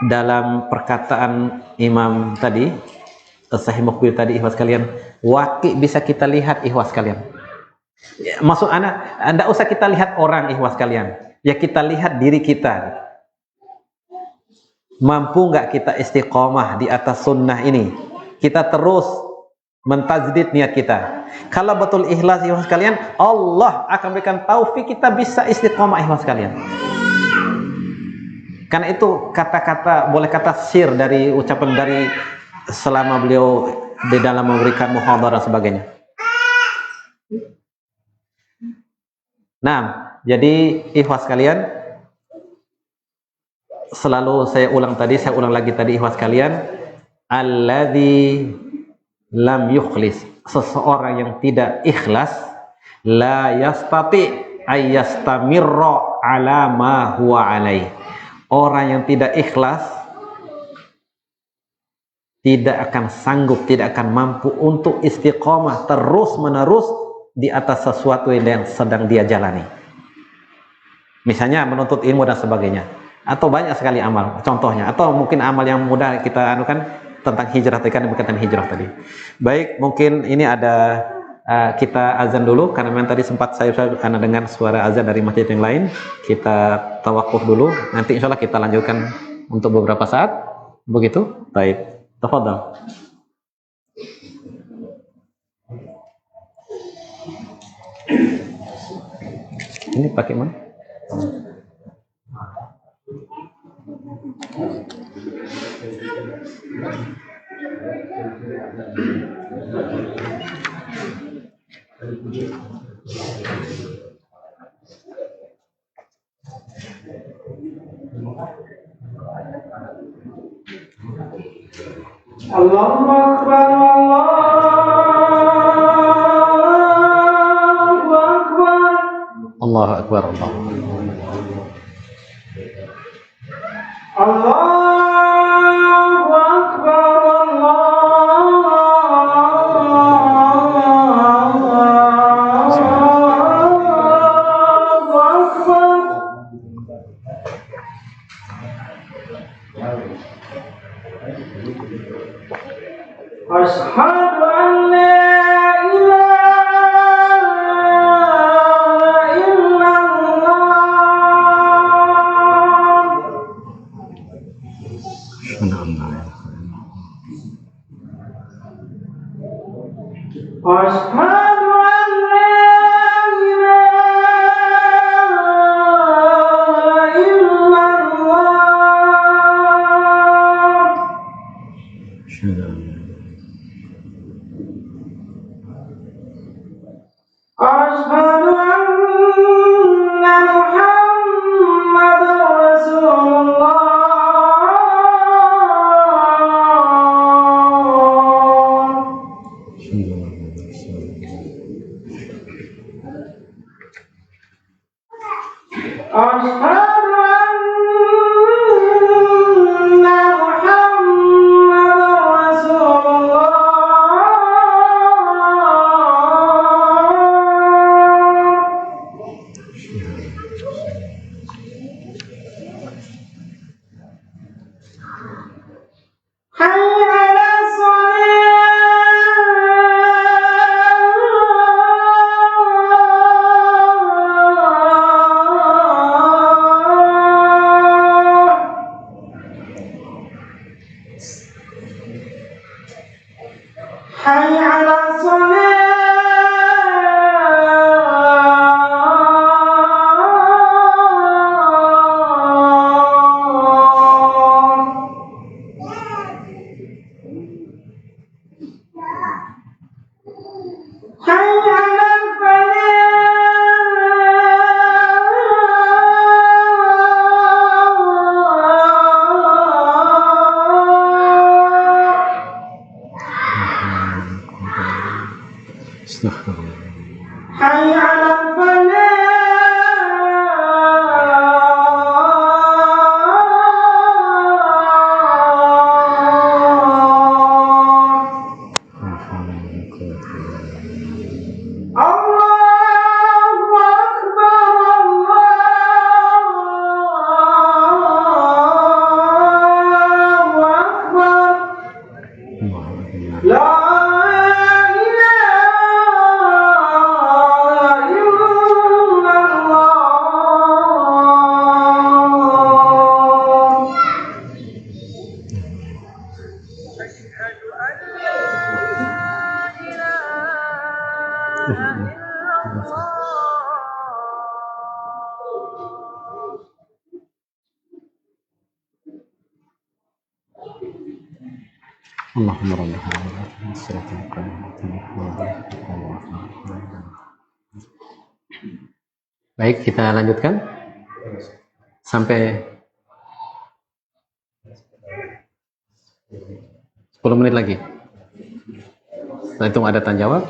Dalam perkataan Imam tadi, Sahih Muqbil tadi, ikhwas sekalian, waqi bisa kita lihat, ikhwas sekalian. Ya, maksud anak, anda usah kita lihat orang, ikhwas sekalian. Ya, kita lihat diri kita. Mampu nggak kita istiqomah di atas sunnah ini? Kita terus mentajdid niat kita. Kalau betul ikhlas, ikhwas sekalian, Allah akan berikan taufik kita bisa istiqomah, ikhwas sekalian. Karena itu kata-kata, boleh kata sir dari ucapan dari selama beliau di dalam memberikan muhadharah dan sebagainya. Nah, jadi ikhwas sekalian, selalu saya ulang lagi tadi, ikhwas sekalian, alladzi lam yukhlis, seseorang yang tidak ikhlas, la yastati ayyastamirra ala ma huwa alaih. Orang yang tidak ikhlas tidak akan sanggup, tidak akan mampu untuk istiqomah terus menerus di atas sesuatu yang sedang dia jalani. Misalnya menuntut ilmu dan sebagainya, atau banyak sekali amal contohnya, atau mungkin amal yang mudah kita anukan tentang hijrah tadi, kan berkaitan hijrah tadi. Baik, mungkin ini ada kita azan dulu karena memang tadi sempat saya dengar suara azan dari masjid yang lain. Kita tawakuf dulu, nanti insya Allah kita lanjutkan untuk beberapa saat. Begitu? Baik, tafadhal. Ini pakai mana? Allahu Akbar, Allahu Akbar. Allahu Akbar, Allahu Akbar, Allahu Akbar. Asyhadu an la ilaha illallah. Asyhadu an la ilaha illallah. Asyhadu anna Muhammadar Rasulullah. Asyhadu anna Muhammadar Rasulullah. Hayya 'alas salah. Hayya 'alas salah. Hayya 'alal falah. Hayya 'alal falah. Allahumma rabbi hadhihi Baik, kita lanjutkan sampai 10 menit lagi. Setelah itu ada tanya jawab?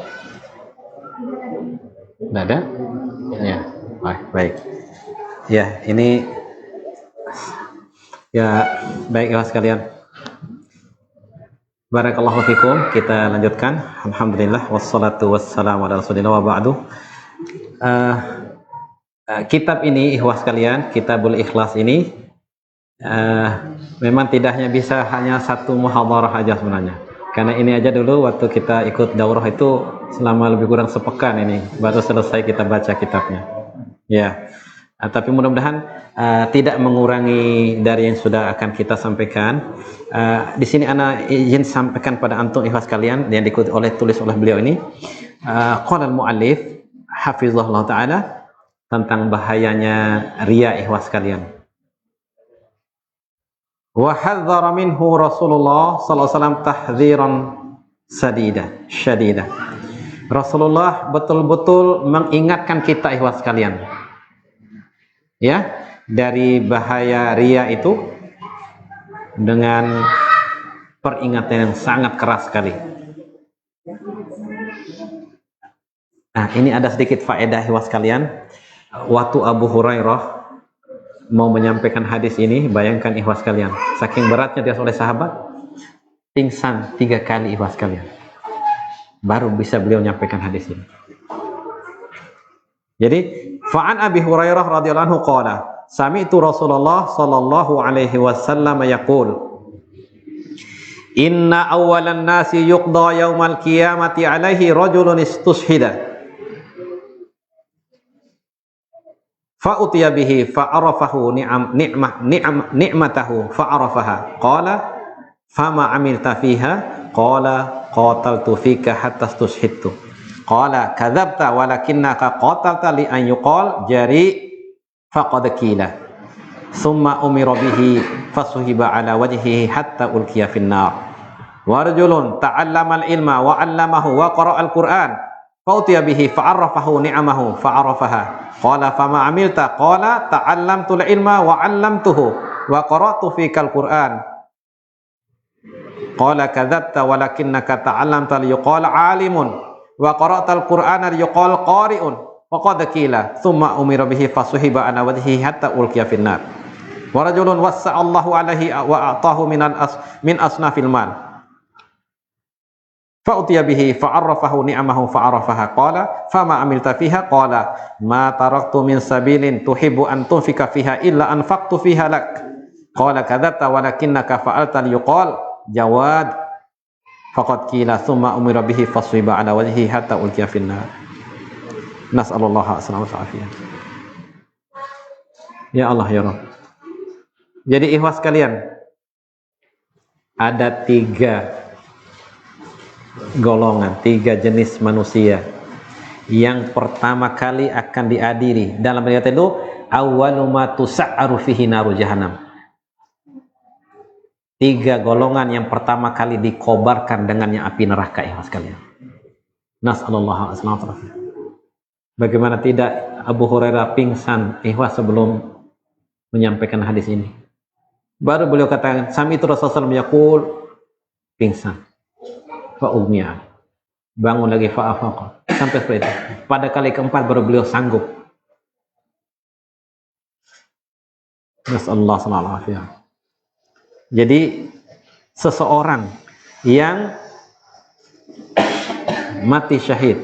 Tidak ada? Ya, baik. Ya, ini ya baik ya sekalian. Barakallahu fikum. Kita lanjutkan. Alhamdulillah wassalatu wassalamu ala Rasulillah wa ba'du. Kitab ini ikhwah sekalian, Kitabul Ikhlas ini memang tidak hanya bisa hanya satu muhadharah aja sebenarnya. Karena ini aja dulu waktu kita ikut daurah itu selama lebih kurang sepekan ini baru selesai kita baca kitabnya. Ya. Tapi mudah-mudahan tidak mengurangi dari yang sudah akan kita sampaikan. Di sini ana izin sampaikan pada antum ikhwas kalian yang tulis oleh beliau ini. Qala al-muallif hafizahullah taala tentang bahayanya riya ikhwas kalian. Wa hadzara minhu Rasulullah sallallahu alaihi wasallam tahdziran syadida. Rasulullah betul-betul mengingatkan kita ikhwas kalian. Ya, dari bahaya riya itu dengan peringatan yang sangat keras sekali. Nah, ini ada sedikit faedah ikhwas kalian. Waktu Abu Hurairah mau menyampaikan hadis ini, bayangkan ikhwas kalian, saking beratnya dia oleh sahabat, pingsan 3 kali ikhwas kalian. Baru bisa beliau menyampaikan hadis ini. Jadi, fa'an Abi Hurairah radhiyallahu anhu qala, sami'tu Rasulullah sallallahu alaihi wasallam yaqul, inna awwalan nasi yuqda yaumal qiyamati alaihi rajulun istushhida. Fa'utiya bihi fa'arafahu ni'matahu fa'arafaha. Qala fama amilta fiha? Qala qataltu fika hatta istushhidtu. Qala kadzabta walakinnaka qatalta li an yuqal jari faqad qila. Summa umira bihi fasuhiba ala wajhihi hatta ulqiya finnar. Wa rajulun ta'allama al-ilma wa 'allamahu wa qara'a al-Qur'an fa'utiya bihi fa'arrafahu ni'amahu fa'arafaha. Qala fama amilta? Qala ta'allamtu al-ilma wa 'allamtuhu wa qara'tu fika al-Qur'an. Qala kadzabta walakinnaka ta'allamta liyuqala 'alimun wa qara'tal Qur'ana yuqal qari'un faqad qila thumma umira bihi fasuhiba ala wajhihi hatta ulqiya finnar. Wa rajulun wassa'allahu alaihi wa a'tahu min asnafil mal fa'utiya bihi fa'arrafahu ni'amahu fa'arafaha. Qala fama amilta fiha? Qala ma taraktu min sabilin tuhibbu an tunfika fiha illa anfaqtu fiha lak. Qala kadzabta walakinnaka fa'alta liyuqal jawad faqad qila thumma umira bihi fasuhiba ala wajhihi hatta ulqiya finnar. Nas'alullah as-salamata wal afiyah. Ya Allah ya Rabb. Jadi ikhwas kalian, ada 3 golongan, 3 jenis manusia yang pertama kali akan diadili dalam ayat itu, awwalu ma tus'aru fihi naru jahannam. 3 golongan yang pertama kali dikobarkan dengannya api neraka ikhwas kalian. Nas'alullah as-salamata wal afiyah. Bagaimana tidak Abu Hurairah pingsan ikhwas sebelum menyampaikan hadis ini. Baru beliau katakan sami itu Rasulullah yaqul, pingsan. Fa'umiyah. Bangun lagi fa'afaqa. Sampai seperti itu. Pada kali keempat baru beliau sanggup. Nas'alullah as-salamata wal afiyah. Jadi seseorang yang mati syahid,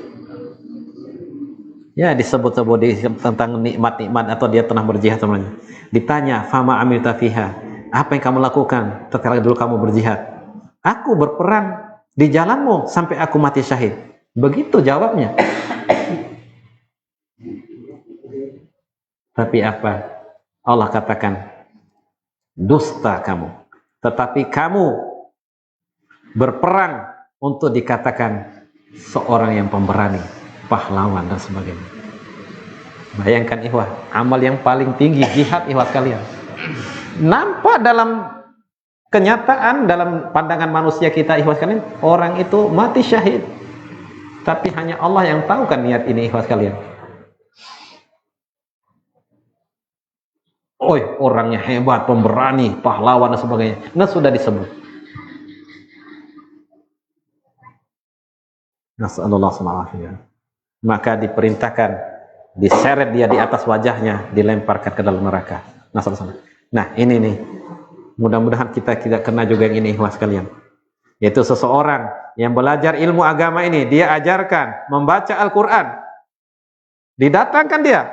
ya disebut-sebut tentang nikmat-nikmat atau dia pernah berjihad semuanya. Ditanya, fama amilta fiha? Apa yang kamu lakukan tatkala dulu kamu berjihad? Aku berperang di jalanmu sampai aku mati syahid. Begitu jawabnya. Tapi apa? Allah katakan, dusta kamu. Tetapi kamu berperang untuk dikatakan seorang yang pemberani, pahlawan dan sebagainya. Bayangkan ikhwah, amal yang paling tinggi jihad ikhwah sekalian. Nampak dalam kenyataan, dalam pandangan manusia kita ikhwah sekalian, orang itu mati syahid. Tapi hanya Allah yang tahu kan niat ini ikhwah sekalian. Oi, orangnya hebat, pemberani, pahlawan dan sebagainya. Nah, sudah disebut. Nasallallahu alaihi wasallam. Maka diperintahkan diseret dia di atas wajahnya, dilemparkan ke dalam neraka. Nah, ini nih. Mudah-mudahan kita tidak kena juga yang ini ikhwah sekalian. Yaitu seseorang yang belajar ilmu agama ini, dia ajarkan membaca Al-Qur'an. Didatangkan dia,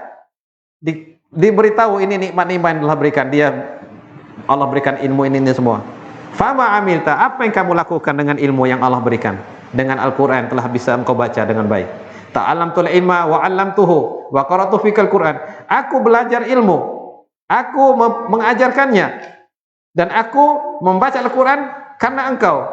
diberitahu ini nikmat-nikmat yang telah berikan dia, Allah berikan ilmu ini semua. Fama amilta, apa yang kamu lakukan dengan ilmu yang Allah berikan? Dengan Al-Qur'an telah bisa engkau baca dengan baik. Ta'allamtul ilma wa 'allamtuhu wa qara'tu fikal Qur'an. Aku belajar ilmu, aku mengajarkannya, dan aku membaca Al-Qur'an karena engkau.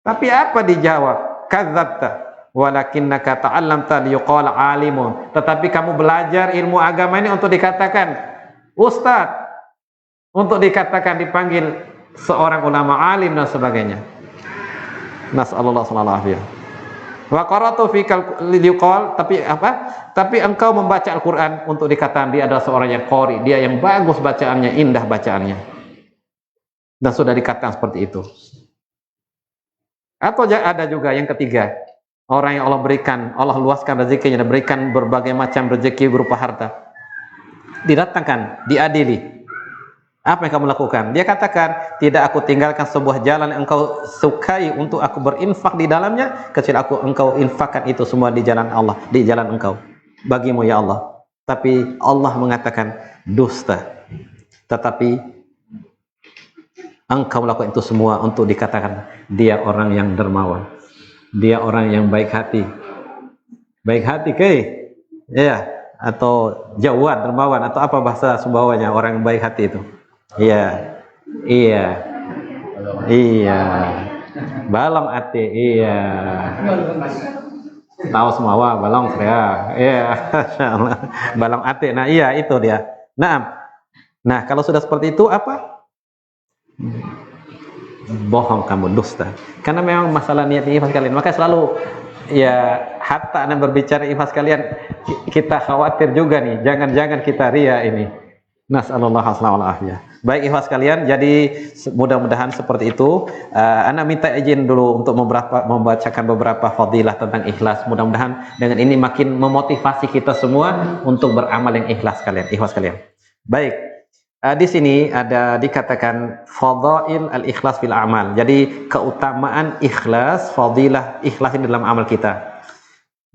Tapi apa dijawab? Kadzabta walakinnaka ta'allamta liyuqala 'alimun. Tetapi kamu belajar ilmu agama ini untuk dikatakan ustaz, untuk dikatakan dipanggil seorang ulama alim dan sebagainya. Nasallallahu alaihi wasallam. Wa qara'tu fikal liyuqal, tapi apa? Tapi engkau membaca Al-Qur'an untuk dikatakan dia adalah seorang yang qari, dia yang bagus bacaannya, indah bacaannya. Dan sudah dikatakan seperti itu. Atau ada juga yang ketiga, orang yang Allah berikan, Allah luaskan rezekinya dan berikan berbagai macam rezeki berupa harta. Didatangkan, diadili. Apa yang kamu lakukan? Dia katakan, tidak aku tinggalkan sebuah jalan yang engkau sukai untuk aku berinfak di dalamnya, kecuali engkau infakkan itu semua di jalan Allah, di jalan engkau. Bagimu ya Allah. Tapi Allah mengatakan dusta. Tetapi engkau melakukan itu semua untuk dikatakan dia orang yang dermawan, dia orang yang baik hati. Baik hati ya, atau jawad, dermawan, atau apa bahasa Sumbawanya orang yang baik hati itu? Iya, balong ati, iya. Tahu semua wah balong saya, iya, balong ati. Nah iya itu dia. Nah kalau sudah seperti itu apa? Bohong kamu, dusta. Karena memang masalah niat ini sekalian. Maka selalu ya hatta dan berbicara ikhlas sekalian, kita khawatir juga nih, jangan-jangan kita ria ini. Nasallallahu alaihi wasallam. Baik ikhlas sekalian, jadi mudah-mudahan seperti itu. Ana minta izin dulu untuk membacakan beberapa fadilah tentang ikhlas. Mudah-mudahan dengan ini makin memotivasi kita semua untuk beramal yang ikhlas sekalian. Baik. Di sini ada dikatakan fadail al-ikhlas fil amal. Jadi keutamaan ikhlas, fadilah ikhlas ini dalam amal kita.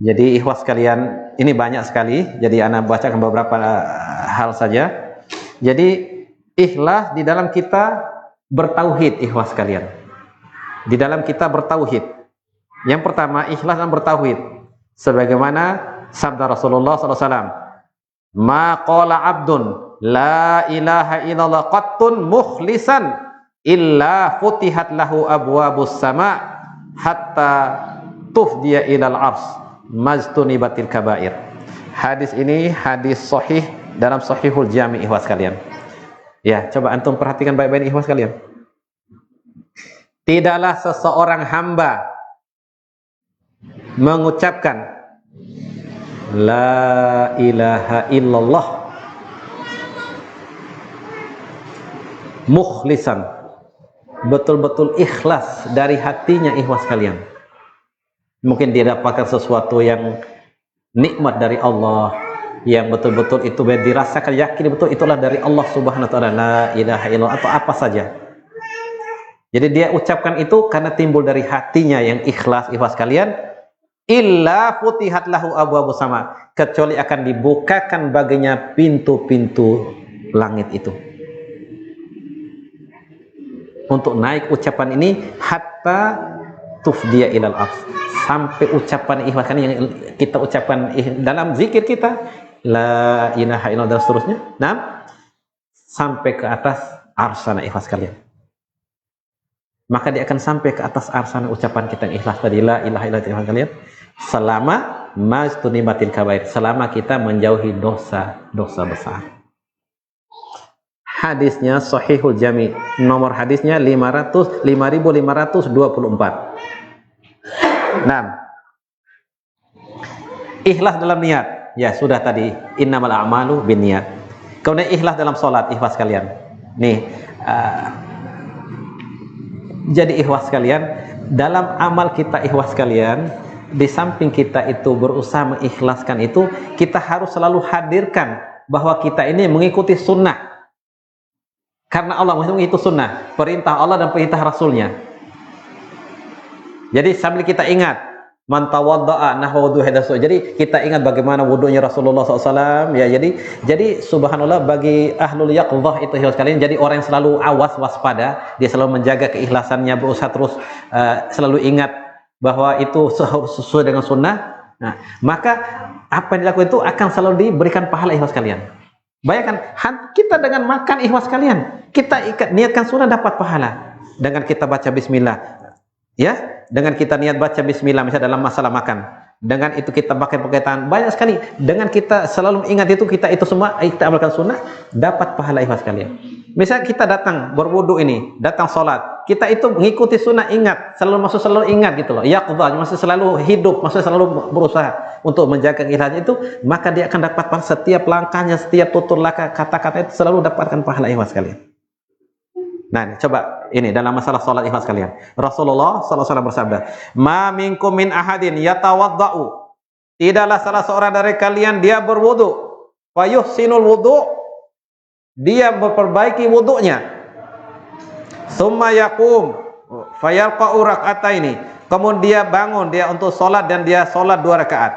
Jadi ikhlas sekalian, ini banyak sekali. Jadi ana bacakan beberapa hal saja. Jadi ikhlas di dalam kita bertauhid ikhlas sekalian. Di dalam kita bertauhid. Yang pertama ikhlas dan bertauhid. Sebagaimana sabda Rasulullah SAW. Ma qala abdun la ilaha illallah qattun mukhlisan illa futihat lahu abwabus sama hatta tufdiya ilal ars majtunibatil kabair. Hadis ini hadis sahih dalam Sahihul Jami' ikhwas sekalian. Ya, coba antum perhatikan baik-baik ikhwas sekalian. Tidaklah seseorang hamba mengucapkan la ilaha illallah mukhlisan, betul-betul ikhlas dari hatinya ikhwas sekalian. Mungkin dia dapatkan sesuatu yang nikmat dari Allah, yang betul-betul itu dirasakan, yakin betul itulah dari Allah Subhanahu wa taala, la ilaha illallah, atau apa saja. Jadi dia ucapkan itu karena timbul dari hatinya yang ikhlas sekalian. Illa futihat lahu abwabus sama, kecuali akan dibukakan baginya pintu-pintu langit itu. Untuk naik ucapan ini hatta tufdiya ilal ars, sampai ucapan ikhlas yang kita ucapkan dalam zikir kita la ilaha illallah dan seterusnya, sampai ke atas arsana ikhlas kalian. maka dia akan sampai ke atas arsana ucapan kita yang ikhlas tadi, la ilaha illallah kalian, selama majtunibatil kabair, selama kita menjauhi dosa besar. Hadisnya Sahihul Jami, nomor hadisnya 5524. Nah, ikhlas dalam niat, ya sudah tadi, innamal a'malu binniyat. Kemudian ikhlas dalam sholat, ikhlas kalian. Nih, jadi ikhlas kalian dalam amal kita, ikhlas kalian. Di samping kita itu berusaha mengikhlaskan itu, kita harus selalu hadirkan bahwa kita ini mengikuti sunnah. Karena Allah mengikuti sunnah, perintah Allah dan perintah Rasulnya. Jadi sambil kita ingat, man tawadda'a nahwa wudu'i Rasul. Jadi kita ingat bagaimana wudunya Rasulullah SAW. Ya, jadi subhanallah, bagi ahlul yaqdhah itu sekalian, jadi orang yang selalu awas, waspada, dia selalu menjaga keikhlasannya, berusaha terus selalu ingat bahwa itu sesuai dengan sunnah. Nah, maka apa yang dilakukan itu akan selalu diberikan pahala, ikhlas kalian. Bayangkan kita dengan makan, ikhlas kalian, kita niatkan sunnah, dapat pahala. Dengan kita baca bismillah, ya, dengan kita niat baca bismillah misalnya dalam masalah makan, dengan itu kita pakai tangan, banyak sekali. Dengan kita selalu ingat itu, kita itu semua kita amalkan sunnah, dapat pahala, ikhlas kalian. Misalnya kita datang berwudu ini, datang sholat, kita itu mengikuti sunnah, ingat, selalu ingat gitu loh. Yaqdha, maksud selalu hidup, maksud selalu berusaha untuk menjaga ikhlasnya itu, maka dia akan dapat pahala setiap langkahnya, setiap tutur kata-kata itu selalu dapatkan pahala, ikhlas kalian. Nah, coba ini dalam masalah sholat, ikhlas kalian. Rasulullah SAW bersabda, "Ma minkum min ahadin yatawadda'u." Tidaklah salah seorang dari kalian dia berwudu, fa yuhsinul wudu, dia memperbaiki wudunya. Summa yaqum fa yarqa'u rak'ataini. Kemudian dia bangun, dia untuk sholat dan dia sholat 2 rakaat.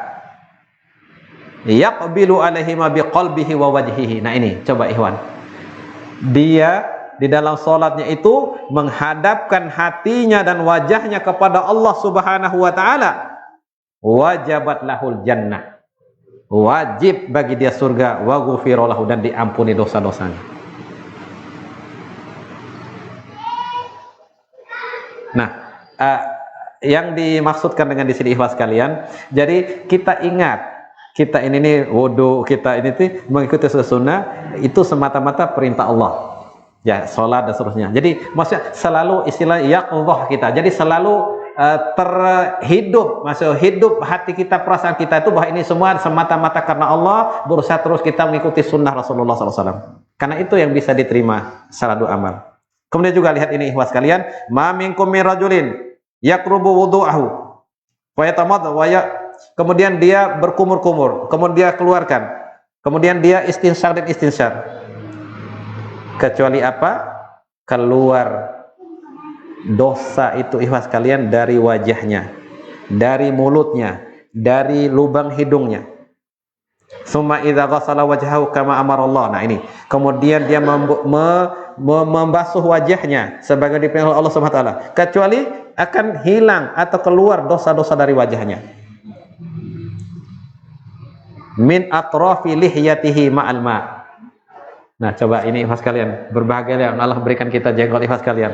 Yaqbilu alaihima biqalbihi wa wajhihi. Nah ini, coba ikhwan. Dia di dalam sholatnya itu menghadapkan hatinya dan wajahnya kepada Allah Subhanahu wa ta'ala. Wajabat lahul jannah, wajib bagi dia surga, wa ghufira lahu, dan diampuni dosa-dosanya. Nah, yang dimaksudkan dengan di sini, ikhlas kalian, jadi kita ingat, kita ini nih wudu, kita ini tuh mengikuti sunnah, itu semata-mata perintah Allah. Ya, sholat dan seterusnya. Jadi maksudnya selalu istilah yaqdhah kita. Jadi selalu terhidup, maksudnya hidup hati kita, perasaan kita itu bahwa ini semua semata-mata karena Allah, berusaha terus kita mengikuti sunnah Rasulullah SAW. Karena itu yang bisa diterima salah 2 amal. Kemudian juga lihat ini, ikhwas kalian, ma minkum min rajulin yaqrubu wudu'ahu wa yatamadda wa kemudian dia berkumur-kumur, kemudian dia keluarkan, kemudian dia istinsyaq dan istinsyaq. Kecuali apa? Keluar dosa itu, ikhwas kalian, dari wajahnya, dari mulutnya, dari lubang hidungnya. Summa idza ghassala wajhahu kama amara Allah. Nah ini, kemudian dia membasuh wajahnya sebagai diperintah Allah Subhanahu wa taala, kecuali akan hilang atau keluar dosa-dosa dari wajahnya. Min atrafi lihyatihi ma'al ma'. Nah, coba ini, ikhwas kalian, berbahagia Allah berikan kita jenggot, ikhwas kalian.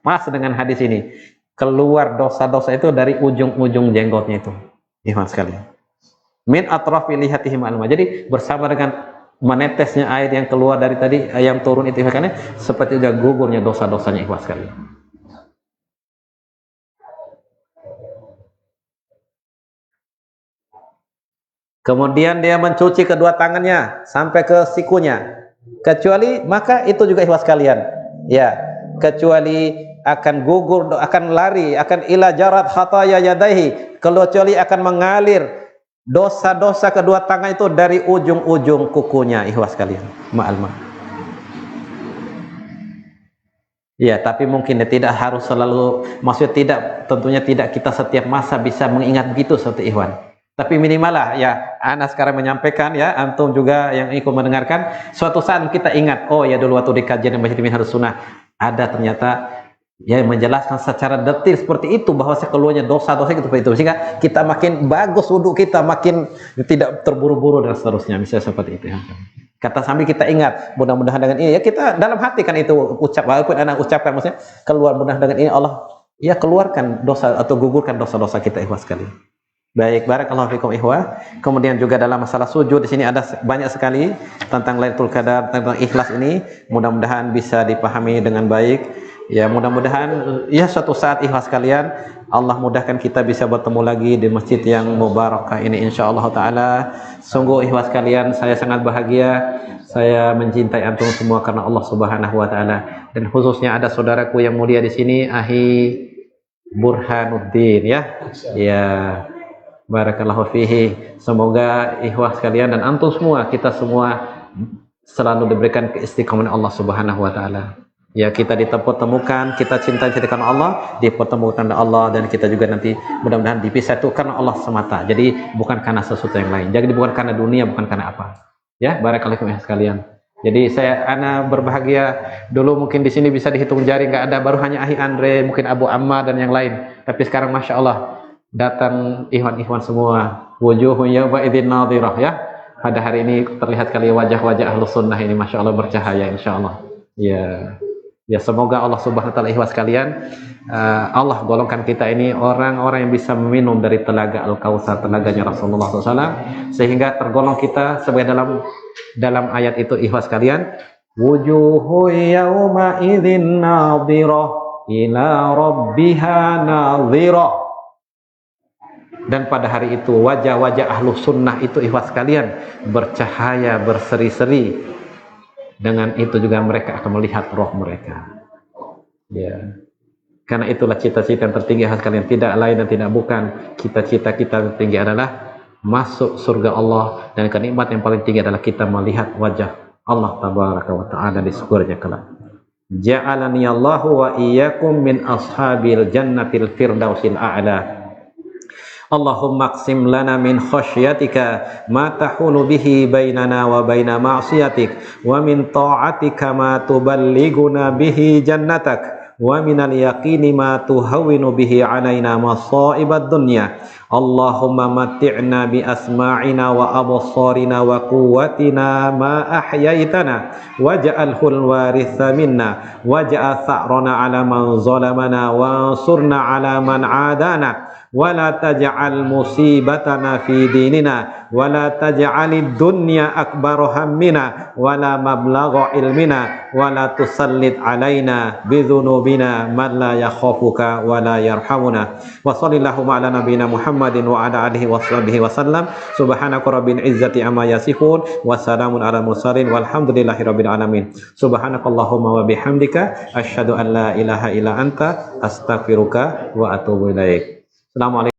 Mas dengan hadis ini, keluar dosa-dosa itu dari ujung-ujung jenggotnya itu, ikhwan sekalian. Min atrafi lihatihi ma'luma. Jadi bersama dengan menetesnya air yang keluar dari tadi, yang turun itu, ikhwan, seperti juga gugurnya dosa-dosanya, ikhwan sekalian. Kemudian dia mencuci kedua tangannya sampai ke sikunya, kecuali, maka itu juga, ikhwas sekalian, ya, kecuali akan gugur, akan lari, akan ila jarat khataya yadaihi, kecuali akan mengalir dosa-dosa kedua tangan itu dari ujung-ujung kukunya, ikhwas sekalian, ma'alma. Ya, tapi mungkin tidak harus selalu, maksudnya tidak, tentunya tidak kita setiap masa bisa mengingat begitu seperti ikhwan. Tapi minimal lah, ya, ana sekarang menyampaikan, ya, antum juga yang ikut mendengarkan, suatu saat kita ingat, oh ya, dulu waktu di kajian Masjid Minhajus Sunnah ada ternyata ya menjelaskan secara detail seperti itu, bahwa keluarnya dosa-dosa seperti itu, sehingga kita makin bagus wudhu kita, makin tidak terburu-buru dan seterusnya, misalnya seperti itu, ya. Kata sambil kita ingat, mudah-mudahan dengan ini ya kita dalam hati kan itu walaupun anak ucapkan maksudnya keluar mudah dengan ini Allah ya keluarkan dosa atau gugurkan dosa-dosa kita ikhwas sekali. Baik, barakallahu fikum ikhwah. Kemudian juga dalam masalah sujud di sini ada banyak sekali tentang Lailatul Qadar, tentang ikhlas ini. Mudah-mudahan bisa dipahami dengan baik. Ya, mudah-mudahan ya suatu saat ikhlas kalian Allah mudahkan kita bisa bertemu lagi di masjid yang mubarakah ini insyaallah taala. Sungguh ikhlas kalian, saya sangat bahagia. Saya mencintai antum semua karena Allah Subhanahu wa taala. Dan khususnya ada saudaraku yang mulia di sini, Ahi Burhanuddin ya. Ya. Barakallahu fihi. Semoga ikhwas sekalian dan antum semua, kita semua selalu diberikan keistiqomahan Allah Subhanahu wa taala. Ya, kita dipertemukan, kita cinta-cintakan Allah, dipertemukan dengan Allah, dan kita juga nanti mudah-mudahan dipisah itu karena Allah semata. Jadi bukan karena sesuatu yang lain. Jadi bukan karena dunia, bukan karena apa. Ya, barakallahu fikum sekalian. Jadi ana berbahagia dulu mungkin di sini bisa dihitung jari nggak ada, baru hanya Ahi Andre, mungkin Abu Amma dan yang lain. Tapi sekarang masya Allah datang ikhwan-ikhwan semua. Wujuhun yawma idzin nadhirah ya. Pada hari ini terlihat kali wajah-wajah Ahlus Sunnah ini masya Allah bercahaya insyaallah. Ya. Ya, semoga Allah Subhanahu wa taala ikhwas kalian. Allah golongkan kita ini orang-orang yang bisa meminum dari telaga Al-Kautsar, telaganya Rasulullah SAW, sehingga tergolong kita sebagai dalam ayat itu ikhwas kalian. Wujuhu yawma idzin nadhirah ila rabbiha nadhirah. Dan pada hari itu wajah-wajah Ahlus Sunnah itu ikhwas kalian bercahaya, berseri-seri. Dengan itu juga mereka akan melihat roh mereka. Ya. Karena itulah cita-cita yang tertinggi kalian, tidak lain dan tidak bukan. Cita-cita kita tertinggi adalah masuk surga Allah, dan kenikmatan yang paling tinggi adalah kita melihat wajah Allah tabaraka wa taala di surganya kelak. Ja'alani Allahu wa iyyakum min ashabil jannatil firdausil a'la. Allahumma aqsim lana min khasyatika ma tahulu bihi bainana wa baina ma'siyatik, wa min ta'atika ma tuballighuna bihi jannatak, wa minal yaqini ma tuhawwinu bihi alaina masa'ibad dunya. Allahumma matti'na bi asma'ina wa absarina wa quwwatina ma ahyaitana waj'alhu al-waritha minna waj'al tha'rana 'ala man zalamana wansurna 'ala man 'adana wala taj'al musibatana fi dinina wala taj'alid dunya akbar hammina wala mablagha ilmina wala tusallit alaina bidzunubina man la yakhafuka wala yarhamuna. Wa sallallahu ala nabiyyina Muhammadin wa ala alihi washabbihi wasallam. Subhanaka rabbil izzati amma yasifun wa salamun ala mursalin walhamdulillahi rabbil alamin. Subhanakallahumma wa bihamdika asyhadu an la ilaha illa anta astaghfiruka wa atubu ilaik. Assalamualaikum.